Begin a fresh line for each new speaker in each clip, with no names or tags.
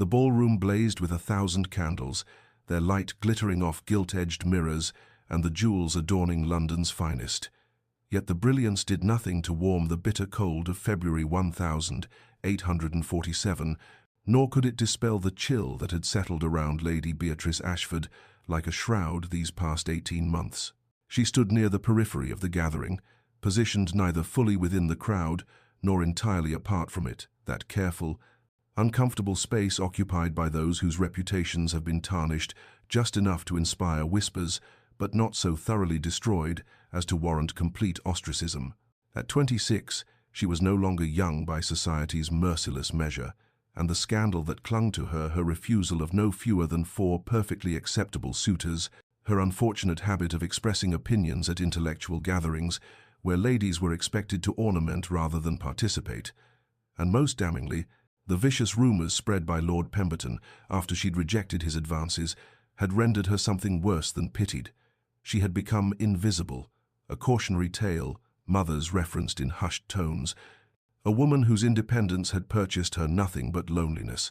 The ballroom blazed with 1,000 candles, their light glittering off gilt-edged mirrors and the jewels adorning London's finest. Yet the brilliance did nothing to warm the bitter cold of February 1847, nor could it dispel the chill that had settled around Lady Beatrice Ashford like a shroud these past 18 months. She stood near the periphery of the gathering, positioned neither fully within the crowd nor entirely apart from it, that careful, uncomfortable space occupied by those whose reputations have been tarnished just enough to inspire whispers, but not so thoroughly destroyed as to warrant complete ostracism. At 26, she was no longer young by society's merciless measure, and the scandal that clung to her refusal of no fewer than 4 perfectly acceptable suitors, her unfortunate habit of expressing opinions at intellectual gatherings where ladies were expected to ornament rather than participate, and most damningly, the vicious rumors spread by Lord Pemberton after she'd rejected his advances had rendered her something worse than pitied. She had become invisible, a cautionary tale mothers referenced in hushed tones, a woman whose independence had purchased her nothing but loneliness.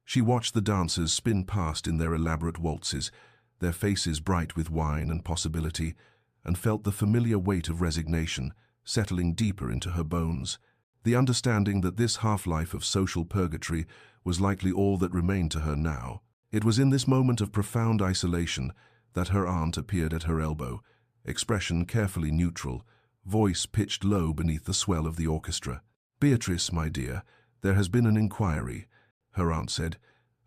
She watched the dancers spin past in their elaborate waltzes, their faces bright with wine and possibility, and felt the familiar weight of resignation settling deeper into her bones. The understanding that this half-life of social purgatory was likely all that remained to her now. It was in this moment of profound isolation that her aunt appeared at her elbow, expression carefully neutral, voice pitched low beneath the swell of the orchestra. "Beatrice, my dear, there has been an inquiry," her aunt said,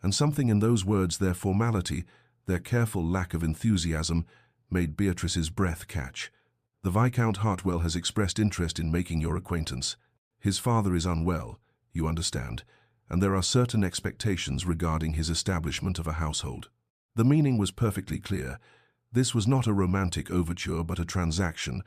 and something in those words, their formality, their careful lack of enthusiasm, made Beatrice's breath catch. "The Viscount Hartwell has expressed interest in making your acquaintance. His father is unwell, you understand, and there are certain expectations regarding his establishment of a household." The meaning was perfectly clear. This was not a romantic overture but a transaction,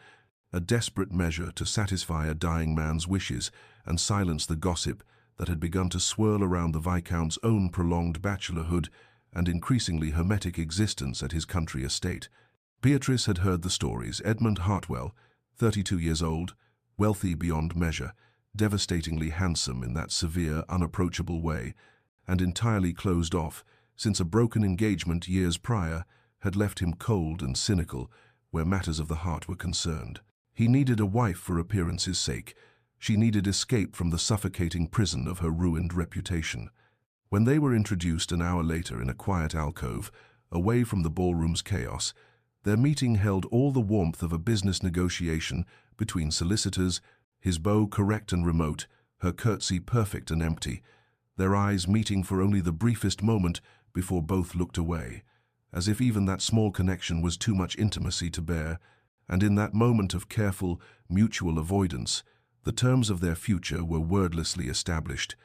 a desperate measure to satisfy a dying man's wishes and silence the gossip that had begun to swirl around the Viscount's own prolonged bachelorhood and increasingly hermetic existence at his country estate. Beatrice had heard the stories. Edmund Hartwell, 32 years old, wealthy beyond measure, devastatingly handsome in that severe, unapproachable way, and entirely closed off, since a broken engagement years prior had left him cold and cynical where matters of the heart were concerned. He needed a wife for appearance's sake. She needed escape from the suffocating prison of her ruined reputation. When they were introduced an hour later in a quiet alcove, away from the ballroom's chaos, their meeting held all the warmth of a business negotiation between solicitors, his bow correct and remote, her curtsy perfect and empty, their eyes meeting for only the briefest moment before both looked away, as if even that small connection was too much intimacy to bear, and in that moment of careful, mutual avoidance, the terms of their future were wordlessly established.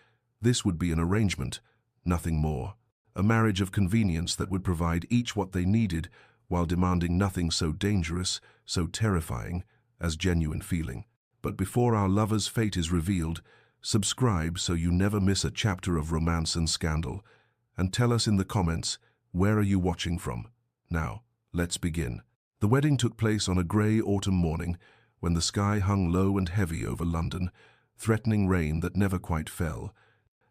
This would be an arrangement, nothing more, a marriage of convenience that would provide each what they needed while demanding nothing so dangerous, so terrifying, as genuine feeling. But before our lover's fate is revealed, subscribe so you never miss a chapter of romance and scandal, and tell us in the comments, where are you watching from? Now, let's begin. The wedding took place on a grey autumn morning when the sky hung low and heavy over London, threatening rain that never quite fell,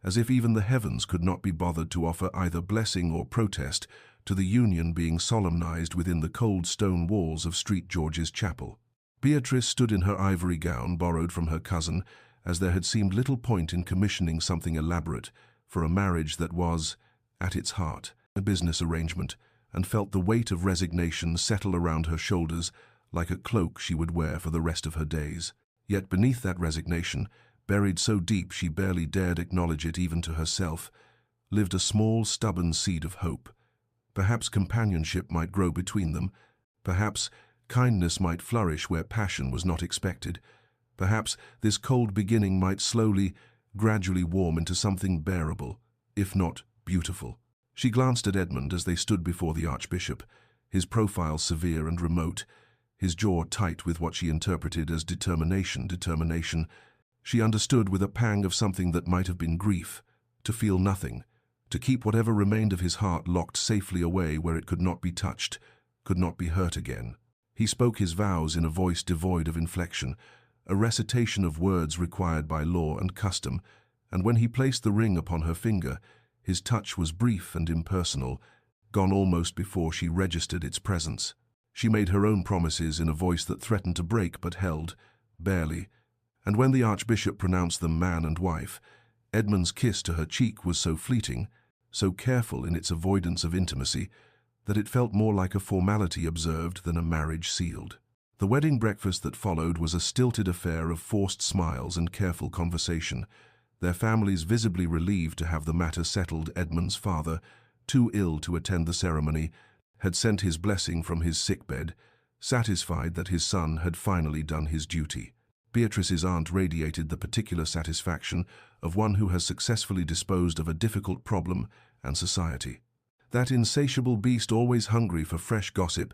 as if even the heavens could not be bothered to offer either blessing or protest to the union being solemnized within the cold stone walls of St. George's Chapel. Beatrice stood in her ivory gown borrowed from her cousin, as there had seemed little point in commissioning something elaborate for a marriage that was, at its heart, a business arrangement, and felt the weight of resignation settle around her shoulders like a cloak she would wear for the rest of her days. Yet beneath that resignation, buried so deep she barely dared acknowledge it even to herself, lived a small, stubborn seed of hope. Perhaps companionship might grow between them. Perhaps kindness might flourish where passion was not expected. Perhaps this cold beginning might slowly, gradually warm into something bearable, if not beautiful. She glanced at Edmund as they stood before the Archbishop, his profile severe and remote, his jaw tight with what she interpreted as determination. She understood with a pang of something that might have been grief, to feel nothing, to keep whatever remained of his heart locked safely away where it could not be touched, could not be hurt again. He spoke his vows in a voice devoid of inflection, a recitation of words required by law and custom, and when he placed the ring upon her finger, His touch was brief and impersonal, gone almost before she registered its presence. She made her own promises in a voice that threatened to break but held, barely, and when the Archbishop pronounced them man and wife, Edmund's kiss to her cheek was so fleeting, so careful in its avoidance of intimacy, that it felt more like a formality observed than a marriage sealed. The wedding breakfast that followed was a stilted affair of forced smiles and careful conversation, their families visibly relieved to have the matter settled. Edmund's father, too ill to attend the ceremony, had sent his blessing from his sickbed, satisfied that his son had finally done his duty. Beatrice's aunt radiated the particular satisfaction of one who has successfully disposed of a difficult problem and society. That insatiable beast, always hungry for fresh gossip,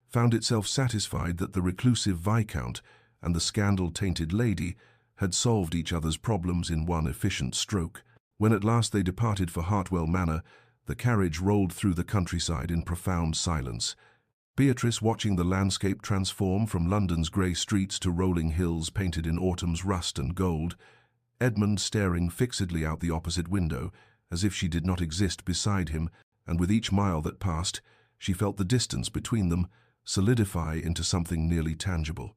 found itself satisfied that the reclusive Viscount and the scandal-tainted lady had solved each other's problems in one efficient stroke. When at last they departed for Hartwell Manor, the carriage rolled through the countryside in profound silence. Beatrice watching the landscape transform from London's grey streets to rolling hills painted in autumn's rust and gold, Edmund staring fixedly out the opposite window, as if she did not exist beside him, and with each mile that passed, she felt the distance between them solidify into something nearly tangible.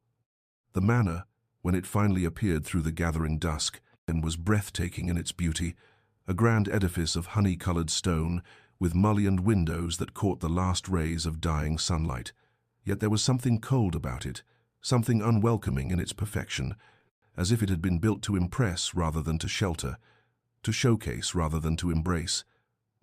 The manor, when it finally appeared through the gathering dusk, and was breathtaking in its beauty, a grand edifice of honey-colored stone, with mullioned windows that caught the last rays of dying sunlight. Yet there was something cold about it, something unwelcoming in its perfection, as if it had been built to impress rather than to shelter, to showcase rather than to embrace,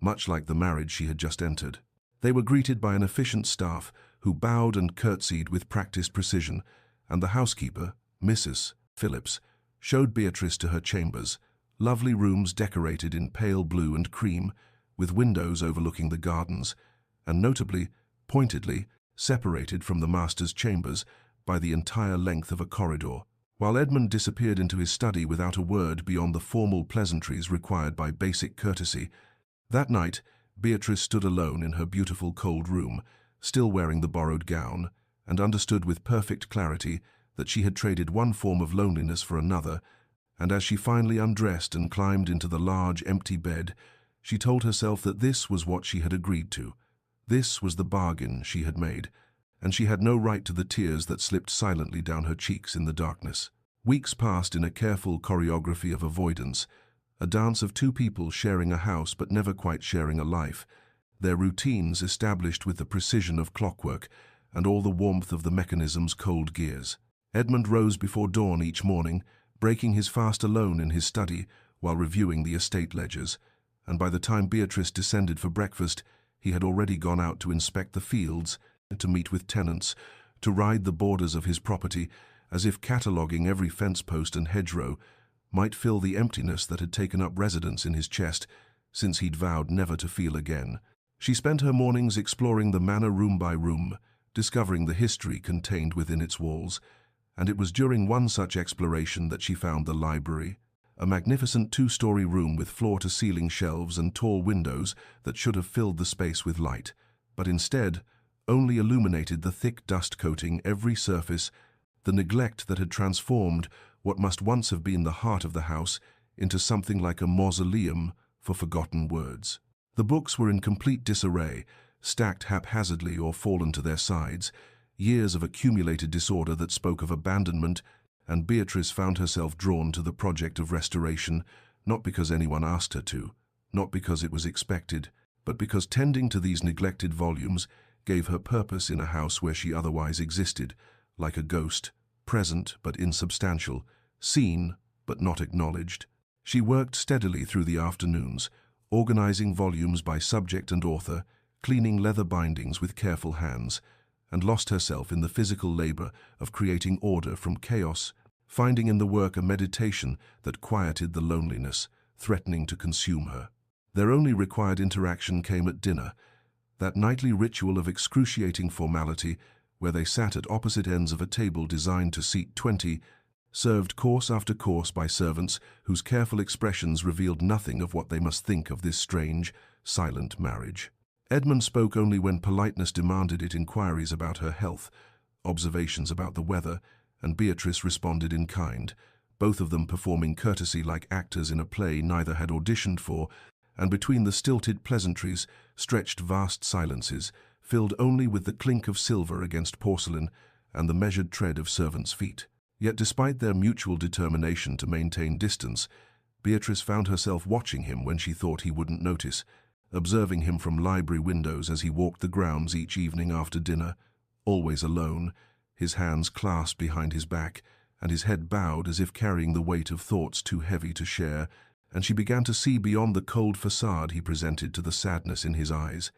much like the marriage she had just entered. They were greeted by an efficient staff who bowed and curtsied with practiced precision, and the housekeeper, Mrs. Phillips, showed Beatrice to her chambers, lovely rooms decorated in pale blue and cream, with windows overlooking the gardens, and notably, pointedly, separated from the master's chambers by the entire length of a corridor. While Edmund disappeared into his study without a word beyond the formal pleasantries required by basic courtesy, that night Beatrice stood alone in her beautiful cold room, still wearing the borrowed gown, and understood with perfect clarity that she had traded one form of loneliness for another, and as she finally undressed and climbed into the large, empty bed, she told herself that this was what she had agreed to. This was the bargain she had made, and she had no right to the tears that slipped silently down her cheeks in the darkness. Weeks passed in a careful choreography of avoidance, a dance of two people sharing a house but never quite sharing a life, their routines established with the precision of clockwork and all the warmth of the mechanism's cold gears. Edmund rose before dawn each morning, breaking his fast alone in his study while reviewing the estate ledgers, and by the time Beatrice descended for breakfast, he had already gone out to inspect the fields, to meet with tenants, to ride the borders of his property, as if cataloguing every fence post and hedgerow might fill the emptiness that had taken up residence in his chest since he'd vowed never to feel again. She spent her mornings exploring the manor room by room, discovering the history contained within its walls, and it was during one such exploration that she found the library, a magnificent two-story room with floor-to-ceiling shelves and tall windows that should have filled the space with light, but instead only illuminated the thick dust coating every surface, the neglect that had transformed what must once have been the heart of the house into something like a mausoleum for forgotten words. The books were in complete disarray, stacked haphazardly or fallen to their sides, years of accumulated disorder that spoke of abandonment, and Beatrice found herself drawn to the project of restoration, not because anyone asked her to, not because it was expected, but because tending to these neglected volumes gave her purpose in a house where she otherwise existed, like a ghost, present but insubstantial, seen but not acknowledged. She worked steadily through the afternoons, organizing volumes by subject and author, cleaning leather bindings with careful hands, and lost herself in the physical labor of creating order from chaos, finding in the work a meditation that quieted the loneliness, threatening to consume her. Their only required interaction came at dinner, that nightly ritual of excruciating formality where they sat at opposite ends of a table designed to seat 20, served course after course by servants whose careful expressions revealed nothing of what they must think of this strange, silent marriage. Edmund spoke only when politeness demanded it, inquiries about her health, observations about the weather, and Beatrice responded in kind, both of them performing courtesy like actors in a play neither had auditioned for and between the stilted pleasantries stretched vast silences, filled only with the clink of silver against porcelain and the measured tread of servants' feet. Yet despite their mutual determination to maintain distance, Beatrice found herself watching him when she thought he wouldn't notice, observing him from library windows as he walked the grounds each evening after dinner, always alone, his hands clasped behind his back, and his head bowed as if carrying the weight of thoughts too heavy to share, and she began to see beyond the cold facade he presented to the sadness in his eyes,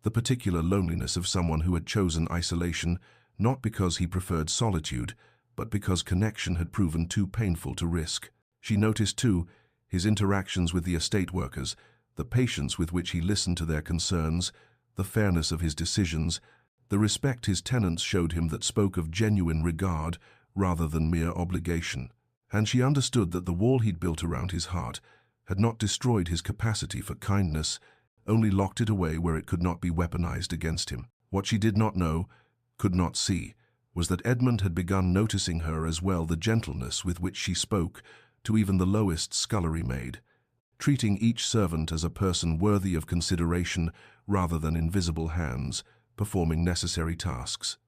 the particular loneliness of someone who had chosen isolation not because he preferred solitude, but because connection had proven too painful to risk. She noticed, too, his interactions with the estate workers, the patience with which he listened to their concerns, the fairness of his decisions, the respect his tenants showed him that spoke of genuine regard rather than mere obligation. And she understood that the wall he'd built around his heart had not destroyed his capacity for kindness, only locked it away where it could not be weaponized against him. What she did not know, could not see, was that Edmund had begun noticing her as well, the gentleness with which she spoke to even the lowest scullery maid, treating each servant as a person worthy of consideration rather than invisible hands, performing necessary tasks.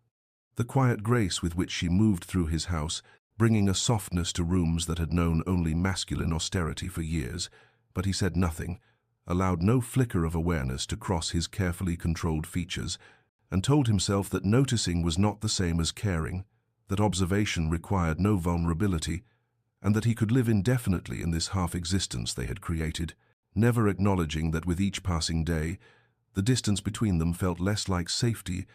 The quiet grace with which she moved through his house, bringing a softness to rooms that had known only masculine austerity for years, but he said nothing, allowed no flicker of awareness to cross his carefully controlled features, and told himself that noticing was not the same as caring, that observation required no vulnerability, and that he could live indefinitely in this half-existence they had created, never acknowledging that with each passing day, the distance between them felt less like safety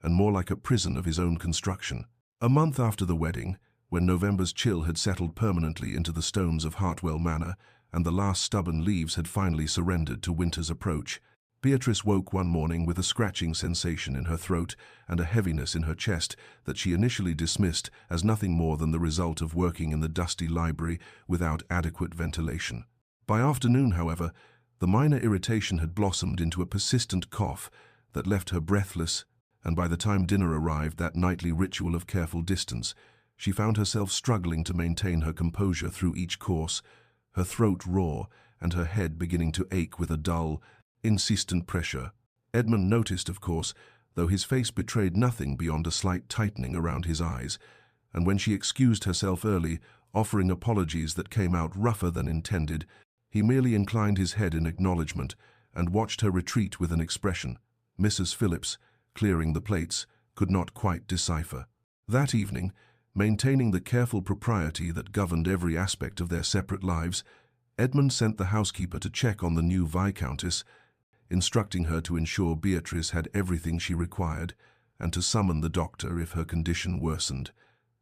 and more like a prison of his own construction. A month after the wedding, when November's chill had settled permanently into the stones of Hartwell Manor and the last stubborn leaves had finally surrendered to winter's approach, Beatrice woke one morning with a scratching sensation in her throat and a heaviness in her chest that she initially dismissed as nothing more than the result of working in the dusty library without adequate ventilation. By afternoon, however, the minor irritation had blossomed into a persistent cough that left her breathless, and by the time dinner arrived, that nightly ritual of careful distance, she found herself struggling to maintain her composure through each course, her throat raw and her head beginning to ache with a dull, insistent pressure. Edmund noticed, of course, though his face betrayed nothing beyond a slight tightening around his eyes, and when she excused herself early, offering apologies that came out rougher than intended, he merely inclined his head in acknowledgement and watched her retreat with an expression Mrs. Phillips, clearing the plates, could not quite decipher. That evening, maintaining the careful propriety that governed every aspect of their separate lives, Edmund sent the housekeeper to check on the new Viscountess, instructing her to ensure Beatrice had everything she required and to summon the doctor if her condition worsened,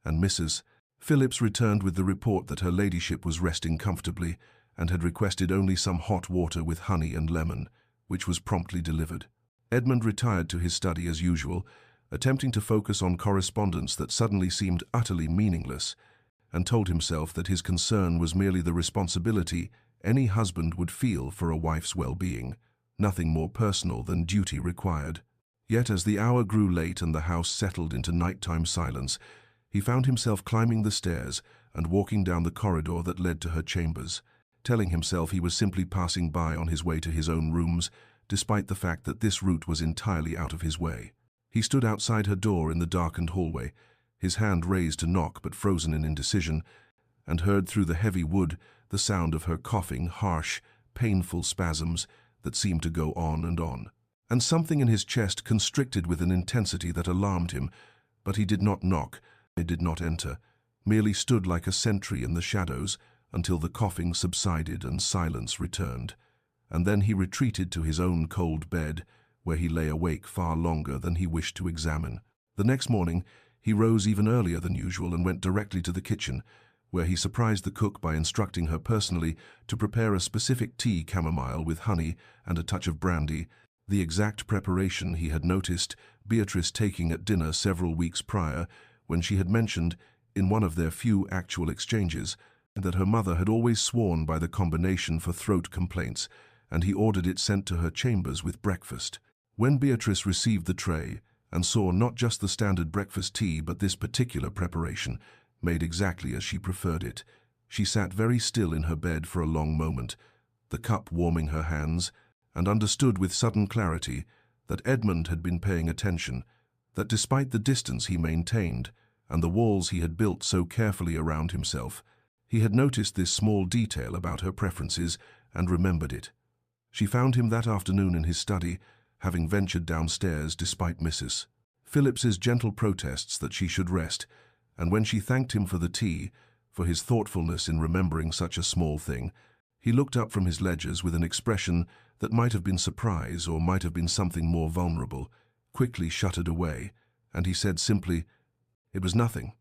and Mrs. Phillips returned with the report that her ladyship was resting comfortably and had requested only some hot water with honey and lemon, which was promptly delivered. Edmund retired to his study as usual, attempting to focus on correspondence that suddenly seemed utterly meaningless, and told himself that his concern was merely the responsibility any husband would feel for a wife's well-being, nothing more personal than duty required. Yet as the hour grew late and the house settled into nighttime silence, he found himself climbing the stairs and walking down the corridor that led to her chambers, telling himself he was simply passing by on his way to his own rooms, despite the fact that this route was entirely out of his way. He stood outside her door in the darkened hallway, his hand raised to knock but frozen in indecision, and heard through the heavy wood the sound of her coughing, harsh, painful spasms that seemed to go on, and something in his chest constricted with an intensity that alarmed him, but he did not knock, he did not enter, merely stood like a sentry in the shadows until the coughing subsided and silence returned, and then he retreated to his own cold bed, where he lay awake far longer than he wished to examine. The next morning, he rose even earlier than usual and went directly to the kitchen, where he surprised the cook by instructing her personally to prepare a specific tea chamomile with honey and a touch of brandy, the exact preparation he had noticed Beatrice taking at dinner several weeks prior, when she had mentioned, in one of their few actual exchanges, that her mother had always sworn by the combination for throat complaints, and he ordered it sent to her chambers with breakfast. When Beatrice received the tray, and saw not just the standard breakfast tea but this particular preparation, made exactly as she preferred it, she sat very still in her bed for a long moment, the cup warming her hands, and understood with sudden clarity that Edmund had been paying attention, that despite the distance he maintained and the walls he had built so carefully around himself, he had noticed this small detail about her preferences and remembered it. She found him that afternoon in his study, having ventured downstairs despite Mrs. Phillips's gentle protests that she should rest, and when she thanked him for the tea, for his thoughtfulness in remembering such a small thing, he looked up from his ledgers with an expression that might have been surprise or might have been something more vulnerable, quickly shuttered away, and he said simply, "It was nothing."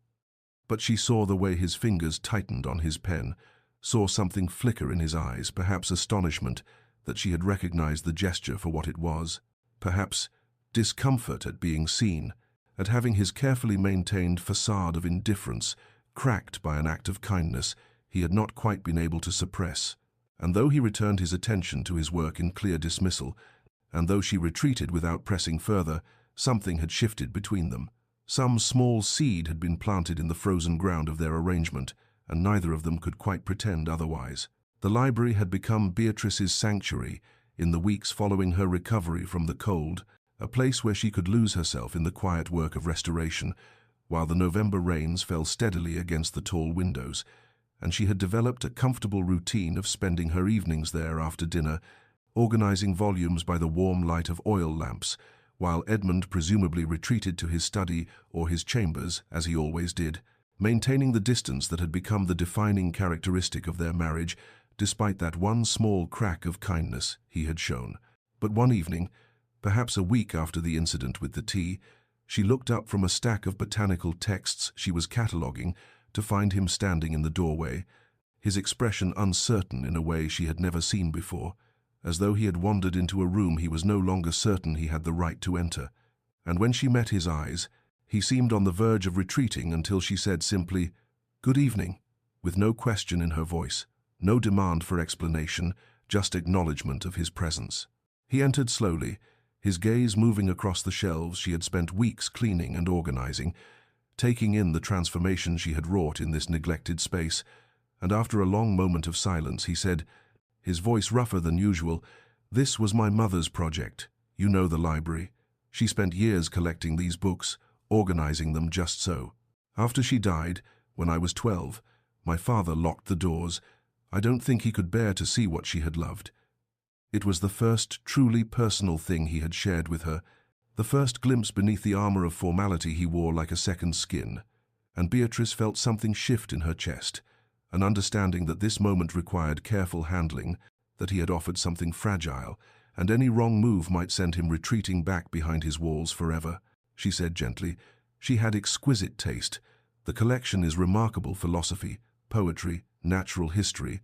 But she saw the way his fingers tightened on his pen, saw something flicker in his eyes, perhaps astonishment that she had recognized the gesture for what it was, perhaps discomfort at being seen, at having his carefully maintained facade of indifference cracked by an act of kindness he had not quite been able to suppress. And though he returned his attention to his work in clear dismissal, and though she retreated without pressing further, something had shifted between them. Some small seed had been planted in the frozen ground of their arrangement, and neither of them could quite pretend otherwise. The library had become Beatrice's sanctuary in the weeks following her recovery from the cold, a place where she could lose herself in the quiet work of restoration, while the November rains fell steadily against the tall windows, and she had developed a comfortable routine of spending her evenings there after dinner, organizing volumes by the warm light of oil lamps, while Edmund presumably retreated to his study or his chambers, as he always did, maintaining the distance that had become the defining characteristic of their marriage, despite that one small crack of kindness he had shown. But one evening, perhaps a week after the incident with the tea, she looked up from a stack of botanical texts she was cataloguing to find him standing in the doorway, his expression uncertain in a way she had never seen before, as though he had wandered into a room he was no longer certain he had the right to enter. And when she met his eyes, he seemed on the verge of retreating until she said simply, "Good evening," with no question in her voice, no demand for explanation, just acknowledgement of his presence. He entered slowly, his gaze moving across the shelves she had spent weeks cleaning and organizing, taking in the transformation she had wrought in this neglected space, and after a long moment of silence he said, his voice rougher than usual, "This was my mother's project. You know the library. She spent years collecting these books, organizing them just so. After she died, when I was 12, my father locked the doors. I don't think he could bear to see what she had loved. It was the first truly personal thing he had shared with her, the first glimpse beneath the armor of formality he wore like a second skin, and Beatrice felt something shift in her chest, an understanding that this moment required careful handling, that he had offered something fragile, and any wrong move might send him retreating back behind his walls forever. She said gently, "She had exquisite taste. The collection is remarkable philosophy, poetry, natural history,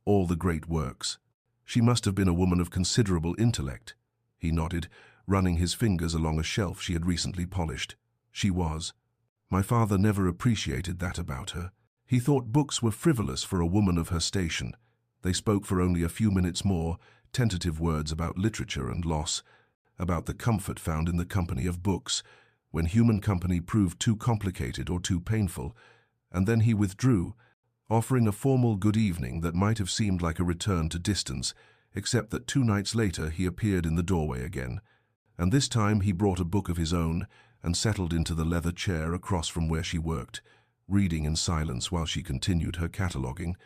all the great works. She must have been a woman of considerable intellect." He nodded, running his fingers along a shelf she had recently polished. "She was. My father never appreciated that about her. He thought books were frivolous for a woman of her station. They spoke for only a few minutes more, tentative words about literature and loss, about the comfort found in the company of books, when human company proved too complicated or too painful, and then he withdrew, offering a formal good evening that might have seemed like a return to distance, except that 2 nights later he appeared in the doorway again. And this time he brought a book of his own and settled into the leather chair across from where she worked, reading in silence while she continued her cataloguing,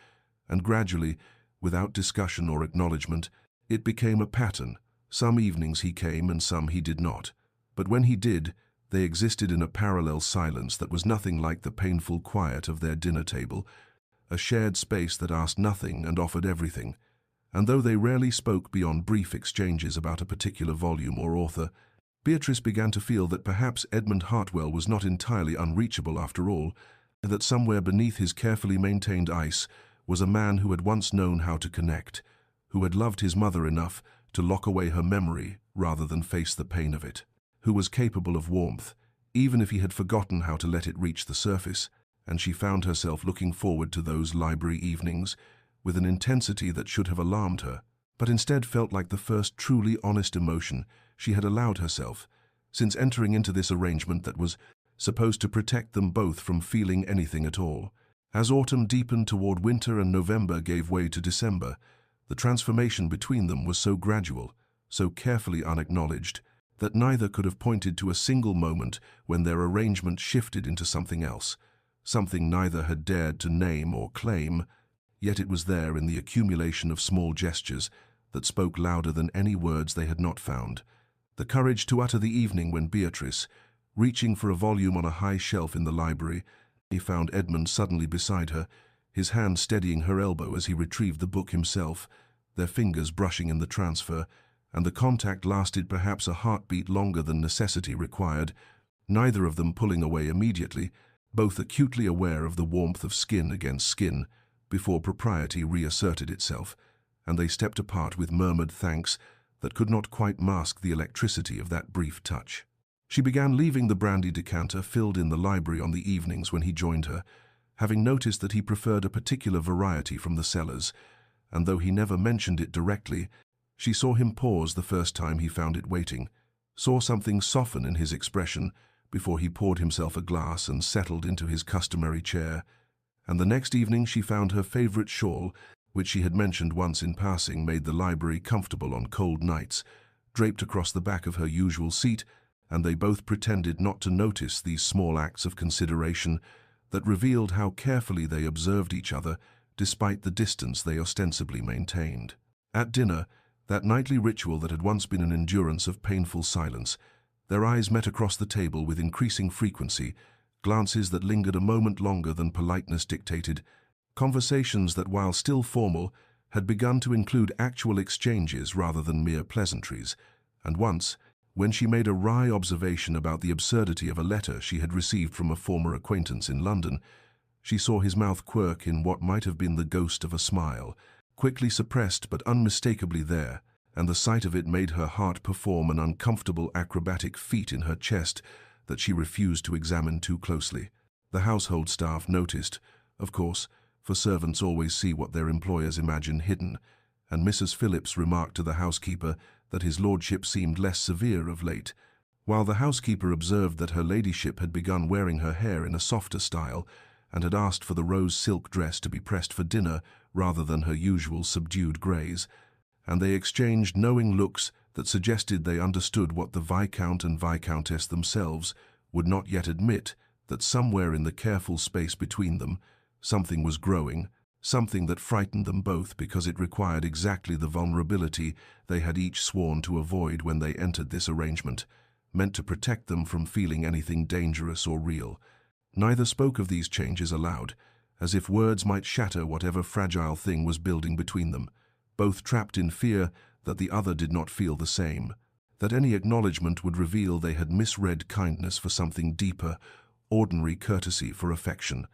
and gradually, without discussion or acknowledgement, it became a pattern. Some evenings he came and some he did not, but when he did, they existed in a parallel silence that was nothing like the painful quiet of their dinner table, a shared space that asked nothing and offered everything. And though they rarely spoke beyond brief exchanges about a particular volume or author, Beatrice began to feel that perhaps Edmund Hartwell was not entirely unreachable after all, and that somewhere beneath his carefully maintained ice was a man who had once known how to connect, who had loved his mother enough to lock away her memory rather than face the pain of it, who was capable of warmth, even if he had forgotten how to let it reach the surface, and she found herself looking forward to those library evenings with an intensity that should have alarmed her, but instead felt like the first truly honest emotion she had allowed herself, since entering into this arrangement that was supposed to protect them both from feeling anything at all. As autumn deepened toward winter and November gave way to December, The transformation between them was so gradual, so carefully unacknowledged, that neither could have pointed to a single moment when their arrangement shifted into something else, something neither had dared to name or claim, yet it was there in the accumulation of small gestures that spoke louder than any words they had not found. The courage to utter the evening when Beatrice, reaching for a volume on a high shelf in the library, he found Edmund suddenly beside her, his hand steadying her elbow as he retrieved the book himself, their fingers brushing in the transfer, and the contact lasted perhaps a heartbeat longer than necessity required, neither of them pulling away immediately, both acutely aware of the warmth of skin against skin, before propriety reasserted itself, and they stepped apart with murmured thanks that could not quite mask the electricity of that brief touch. She began leaving the brandy decanter filled in the library on the evenings when he joined her, having noticed that he preferred a particular variety from the cellars, and though he never mentioned it directly, she saw him pause the first time he found it waiting, saw something soften in his expression before he poured himself a glass and settled into his customary chair, and the next evening she found her favorite shawl, which she had mentioned once in passing made the library comfortable on cold nights, draped across the back of her usual seat, and they both pretended not to notice these small acts of consideration that revealed how carefully they observed each other despite the distance they ostensibly maintained. At dinner, that nightly ritual that had once been an endurance of painful silence, their eyes met across the table with increasing frequency, glances that lingered a moment longer than politeness dictated, conversations that, while still formal, had begun to include actual exchanges rather than mere pleasantries, and once, when she made a wry observation about the absurdity of a letter she had received from a former acquaintance in London, she saw his mouth quirk in what might have been the ghost of a smile, quickly suppressed but unmistakably there, and the sight of it made her heart perform an uncomfortable acrobatic feat in her chest that she refused to examine too closely. The household staff noticed, of course, for servants always see what their employers imagine hidden, and Mrs. Phillips remarked to the housekeeper that his lordship seemed less severe of late, while the housekeeper observed that her ladyship had begun wearing her hair in a softer style, and had asked for the rose silk dress to be pressed for dinner rather than her usual subdued greys, and they exchanged knowing looks that suggested they understood what the Viscount and Viscountess themselves would not yet admit, that somewhere in the careful space between them, something was growing, something that frightened them both because it required exactly the vulnerability they had each sworn to avoid when they entered this arrangement, meant to protect them from feeling anything dangerous or real. Neither spoke of these changes aloud, as if words might shatter whatever fragile thing was building between them, both trapped in fear that the other did not feel the same, that any acknowledgement would reveal they had misread kindness for something deeper, ordinary courtesy for affection,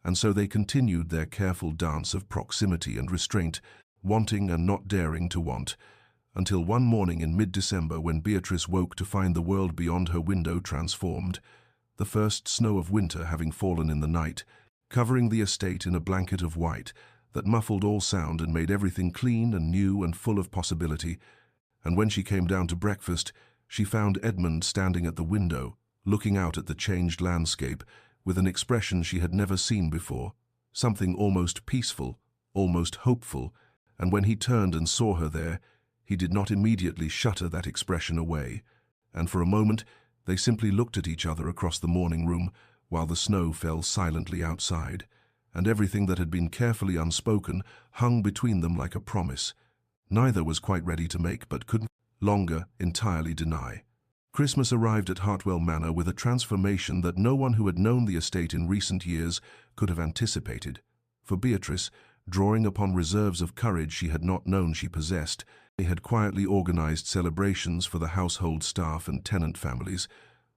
and so they continued their careful dance of proximity and restraint, wanting and not daring to want, until one morning in mid-December when Beatrice woke to find the world beyond her window transformed, the first snow of winter having fallen in the night, covering the estate in a blanket of white that muffled all sound and made everything clean and new and full of possibility, and when she came down to breakfast, she found Edmund standing at the window, looking out at the changed landscape, with an expression she had never seen before, something almost peaceful, almost hopeful, and when he turned and saw her there, he did not immediately shutter that expression away, and for a moment they simply looked at each other across the morning room while the snow fell silently outside, and everything that had been carefully unspoken hung between them like a promise. Neither was quite ready to make, but couldn't longer entirely deny. Christmas arrived at Hartwell Manor with a transformation that no one who had known the estate in recent years could have anticipated. For Beatrice, drawing upon reserves of courage she had not known she possessed, they had quietly organized celebrations for the household staff and tenant families,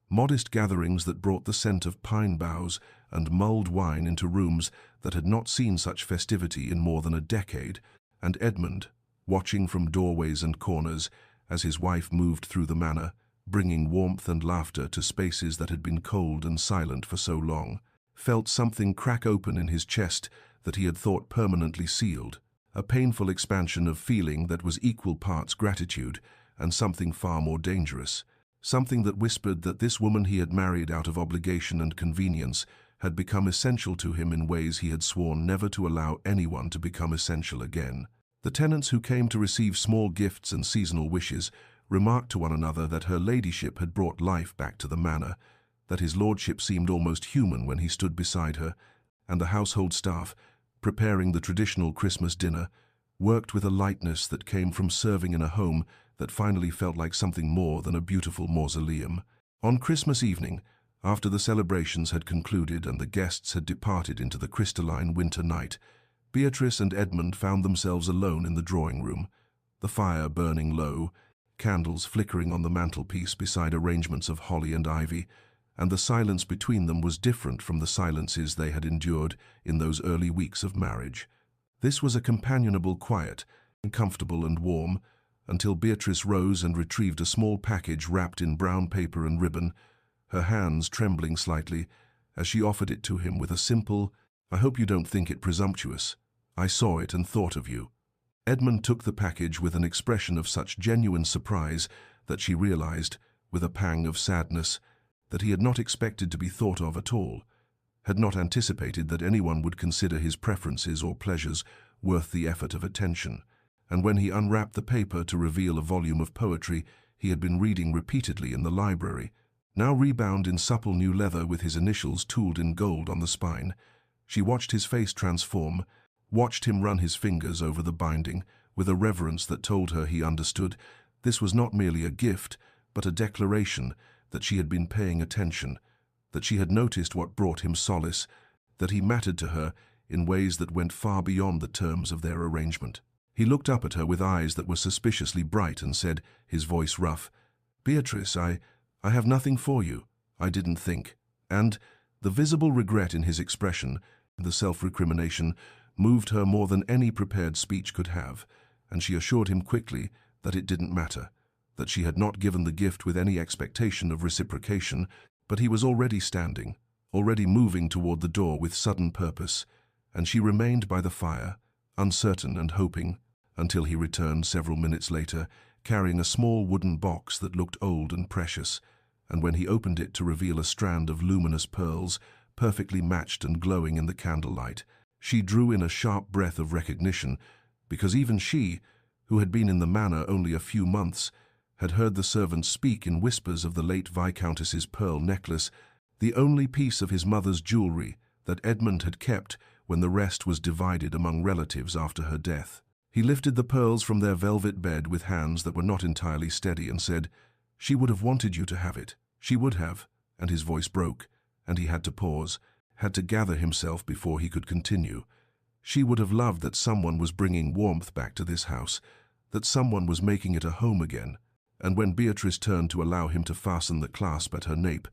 modest gatherings that brought the scent of pine boughs and mulled wine into rooms that had not seen such festivity in more than a decade, and Edmund, watching from doorways and corners as his wife moved through the manor, bringing warmth and laughter to spaces that had been cold and silent for so long, felt something crack open in his chest that he had thought permanently sealed, a painful expansion of feeling that was equal parts gratitude and something far more dangerous, something that whispered that this woman he had married out of obligation and convenience had become essential to him in ways he had sworn never to allow anyone to become essential again. The tenants who came to receive small gifts and seasonal wishes remarked to one another that her ladyship had brought life back to the manor, that his lordship seemed almost human when he stood beside her, and the household staff, preparing the traditional Christmas dinner, worked with a lightness that came from serving in a home that finally felt like something more than a beautiful mausoleum. On Christmas evening, after the celebrations had concluded and the guests had departed into the crystalline winter night, Beatrice and Edmund found themselves alone in the drawing room, the fire burning low, candles flickering on the mantelpiece beside arrangements of holly and ivy, and the silence between them was different from the silences they had endured in those early weeks of marriage. This was a companionable quiet, comfortable and warm, until Beatrice rose and retrieved a small package wrapped in brown paper and ribbon, her hands trembling slightly as she offered it to him with a simple, "I hope you don't think it presumptuous. I saw it and thought of you." Edmund took the package with an expression of such genuine surprise that she realized, with a pang of sadness, that he had not expected to be thought of at all, had not anticipated that anyone would consider his preferences or pleasures worth the effort of attention. And when he unwrapped the paper to reveal a volume of poetry he had been reading repeatedly in the library, now rebound in supple new leather with his initials tooled in gold on the spine, she watched his face transform, watched him run his fingers over the binding with a reverence that told her he understood this was not merely a gift, but a declaration that she had been paying attention, that she had noticed what brought him solace, that he mattered to her in ways that went far beyond the terms of their arrangement. He looked up at her with eyes that were suspiciously bright and said, his voice rough, "Beatrice, I have nothing for you. I didn't think." And the visible regret in his expression, the self-recrimination, moved her more than any prepared speech could have, and she assured him quickly that it didn't matter, that she had not given the gift with any expectation of reciprocation, but he was already standing, already moving toward the door with sudden purpose, and she remained by the fire, uncertain and hoping, until he returned several minutes later, carrying a small wooden box that looked old and precious, and when he opened it to reveal a strand of luminous pearls, perfectly matched and glowing in the candlelight, she drew in a sharp breath of recognition, because even she, who had been in the manor only a few months, had heard the servants speak in whispers of the late Viscountess's pearl necklace, the only piece of his mother's jewelry that Edmund had kept when the rest was divided among relatives after her death. He lifted the pearls from their velvet bed with hands that were not entirely steady and said, "She would have wanted you to have it. She would have," and his voice broke, and he had to pause, had to gather himself before he could continue. She would have loved that someone was bringing warmth back to this house, that someone was making it a home again. And when Beatrice turned to allow him to fasten the clasp at her nape,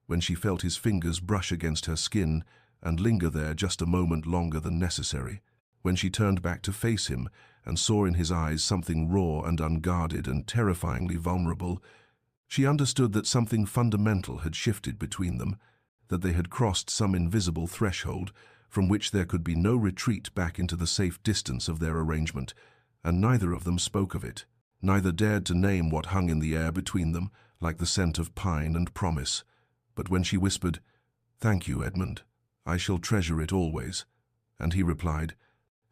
when she felt his fingers brush against her skin and linger there just a moment longer than necessary, when she turned back to face him and saw in his eyes something raw and unguarded and terrifyingly vulnerable, she understood that something fundamental had shifted between them, that they had crossed some invisible threshold from which there could be no retreat back into the safe distance of their arrangement, and neither of them spoke of it. Neither dared to name what hung in the air between them, like the scent of pine and promise. But when she whispered, "Thank you, Edmund. I shall treasure it always," and he replied,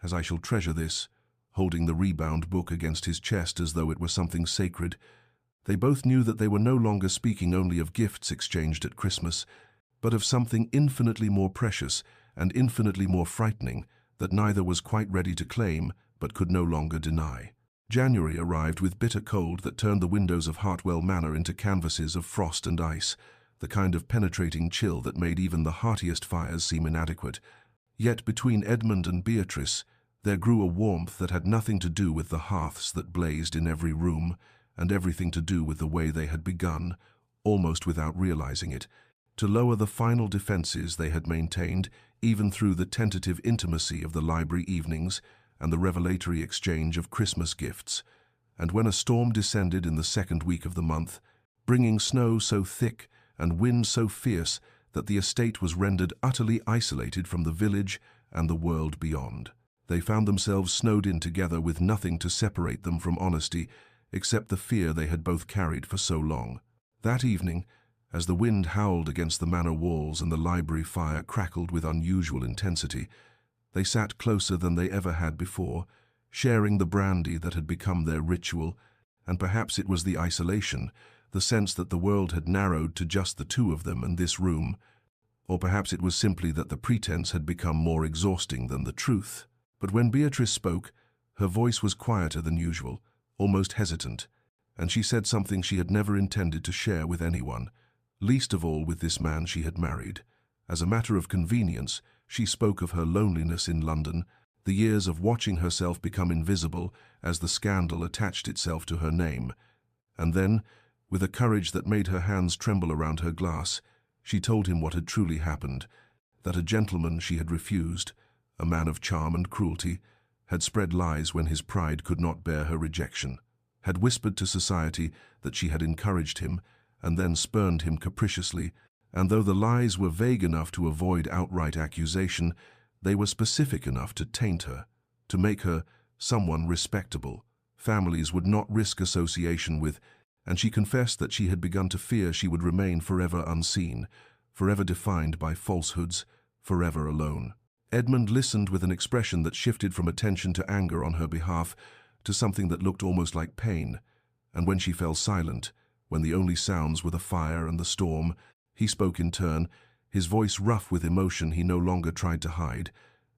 "As I shall treasure this," holding the rebound book against his chest as though it were something sacred, they both knew that they were no longer speaking only of gifts exchanged at Christmas, but of something infinitely more precious and infinitely more frightening that neither was quite ready to claim but could no longer deny. January arrived with bitter cold that turned the windows of Hartwell Manor into canvases of frost and ice, the kind of penetrating chill that made even the heartiest fires seem inadequate. Yet between Edmund and Beatrice there grew a warmth that had nothing to do with the hearths that blazed in every room, and everything to do with the way they had begun, almost without realizing it, to lower the final defenses they had maintained even through the tentative intimacy of the library evenings and the revelatory exchange of Christmas gifts. And when a storm descended in the second week of the month, bringing snow so thick and wind so fierce that the estate was rendered utterly isolated from the village and the world beyond, they found themselves snowed in together with nothing to separate them from honesty except the fear they had both carried for so long. That evening, as the wind howled against the manor walls and the library fire crackled with unusual intensity, they sat closer than they ever had before, sharing the brandy that had become their ritual, and perhaps it was the isolation, the sense that the world had narrowed to just the two of them and this room, or perhaps it was simply that the pretense had become more exhausting than the truth. But when Beatrice spoke, her voice was quieter than usual, almost hesitant, and she said something she had never intended to share with anyone, least of all with this man she had married. As a matter of convenience, she spoke of her loneliness in London, the years of watching herself become invisible as the scandal attached itself to her name. And then, with a courage that made her hands tremble around her glass, she told him what had truly happened, that a gentleman she had refused, a man of charm and cruelty, had spread lies when his pride could not bear her rejection, had whispered to society that she had encouraged him, and then spurned him capriciously, and though the lies were vague enough to avoid outright accusation, they were specific enough to taint her, to make her someone respectable families would not risk association with, and she confessed that she had begun to fear she would remain forever unseen, forever defined by falsehoods, forever alone. Edmund listened with an expression that shifted from attention to anger on her behalf to something that looked almost like pain, and when she fell silent, when the only sounds were the fire and the storm, he spoke in turn, his voice rough with emotion he no longer tried to hide,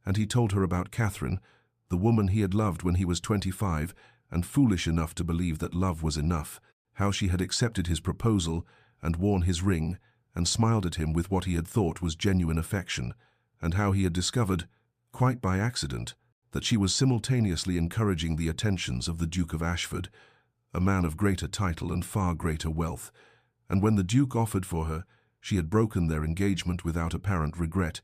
and he told her about Catherine, the woman he had loved when he was 25 and foolish enough to believe that love was enough, how she had accepted his proposal and worn his ring and smiled at him with what he had thought was genuine affection, and how he had discovered, quite by accident, that she was simultaneously encouraging the attentions of the Duke of Ashford, a man of greater title and far greater wealth, and when the Duke offered for her, she had broken their engagement without apparent regret,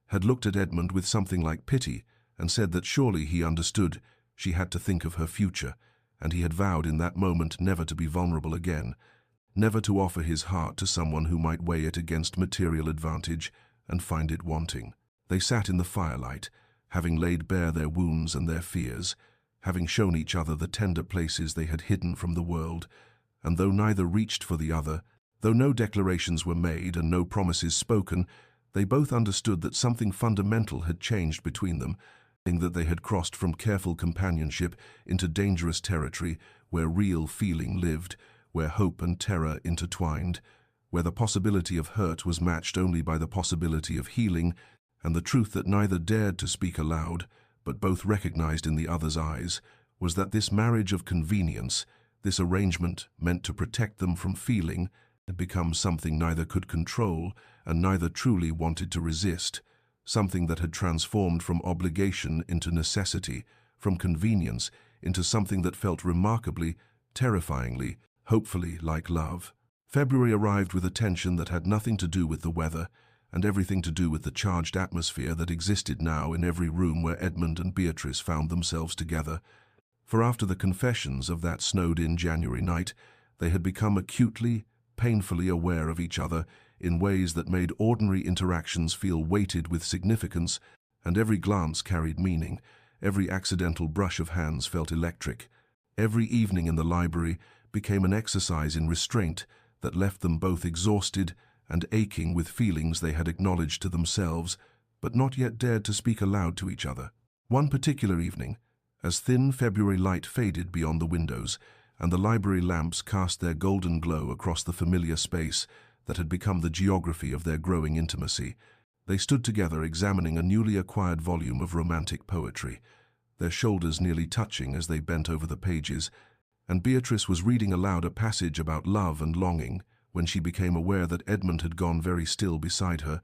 had looked at Edmund with something like pity, and said that surely he understood she had to think of her future, and he had vowed in that moment never to be vulnerable again, never to offer his heart to someone who might weigh it against material advantage and find it wanting. They sat in the firelight, having laid bare their wounds and their fears, having shown each other the tender places they had hidden from the world, and though neither reached for the other, though no declarations were made and no promises spoken, they both understood that something fundamental had changed between them, that they had crossed from careful companionship into dangerous territory where real feeling lived, where hope and terror intertwined, where the possibility of hurt was matched only by the possibility of healing, and the truth that neither dared to speak aloud, but both recognized in the other's eyes, was that this marriage of convenience, this arrangement meant to protect them from feeling, had become something neither could control and neither truly wanted to resist, something that had transformed from obligation into necessity, from convenience into something that felt remarkably, terrifyingly, hopefully like love. February arrived with a tension that had nothing to do with the weather, and everything to do with the charged atmosphere that existed now in every room where Edmund and Beatrice found themselves together. For after the confessions of that snowed-in January night, they had become acutely, painfully aware of each other in ways that made ordinary interactions feel weighted with significance, and every glance carried meaning, every accidental brush of hands felt electric. Every evening in the library became an exercise in restraint that left them both exhausted and aching with feelings they had acknowledged to themselves, but not yet dared to speak aloud to each other. One particular evening, as thin February light faded beyond the windows, and the library lamps cast their golden glow across the familiar space that had become the geography of their growing intimacy, they stood together examining a newly acquired volume of romantic poetry, their shoulders nearly touching as they bent over the pages, and Beatrice was reading aloud a passage about love and longing when she became aware that Edmund had gone very still beside her,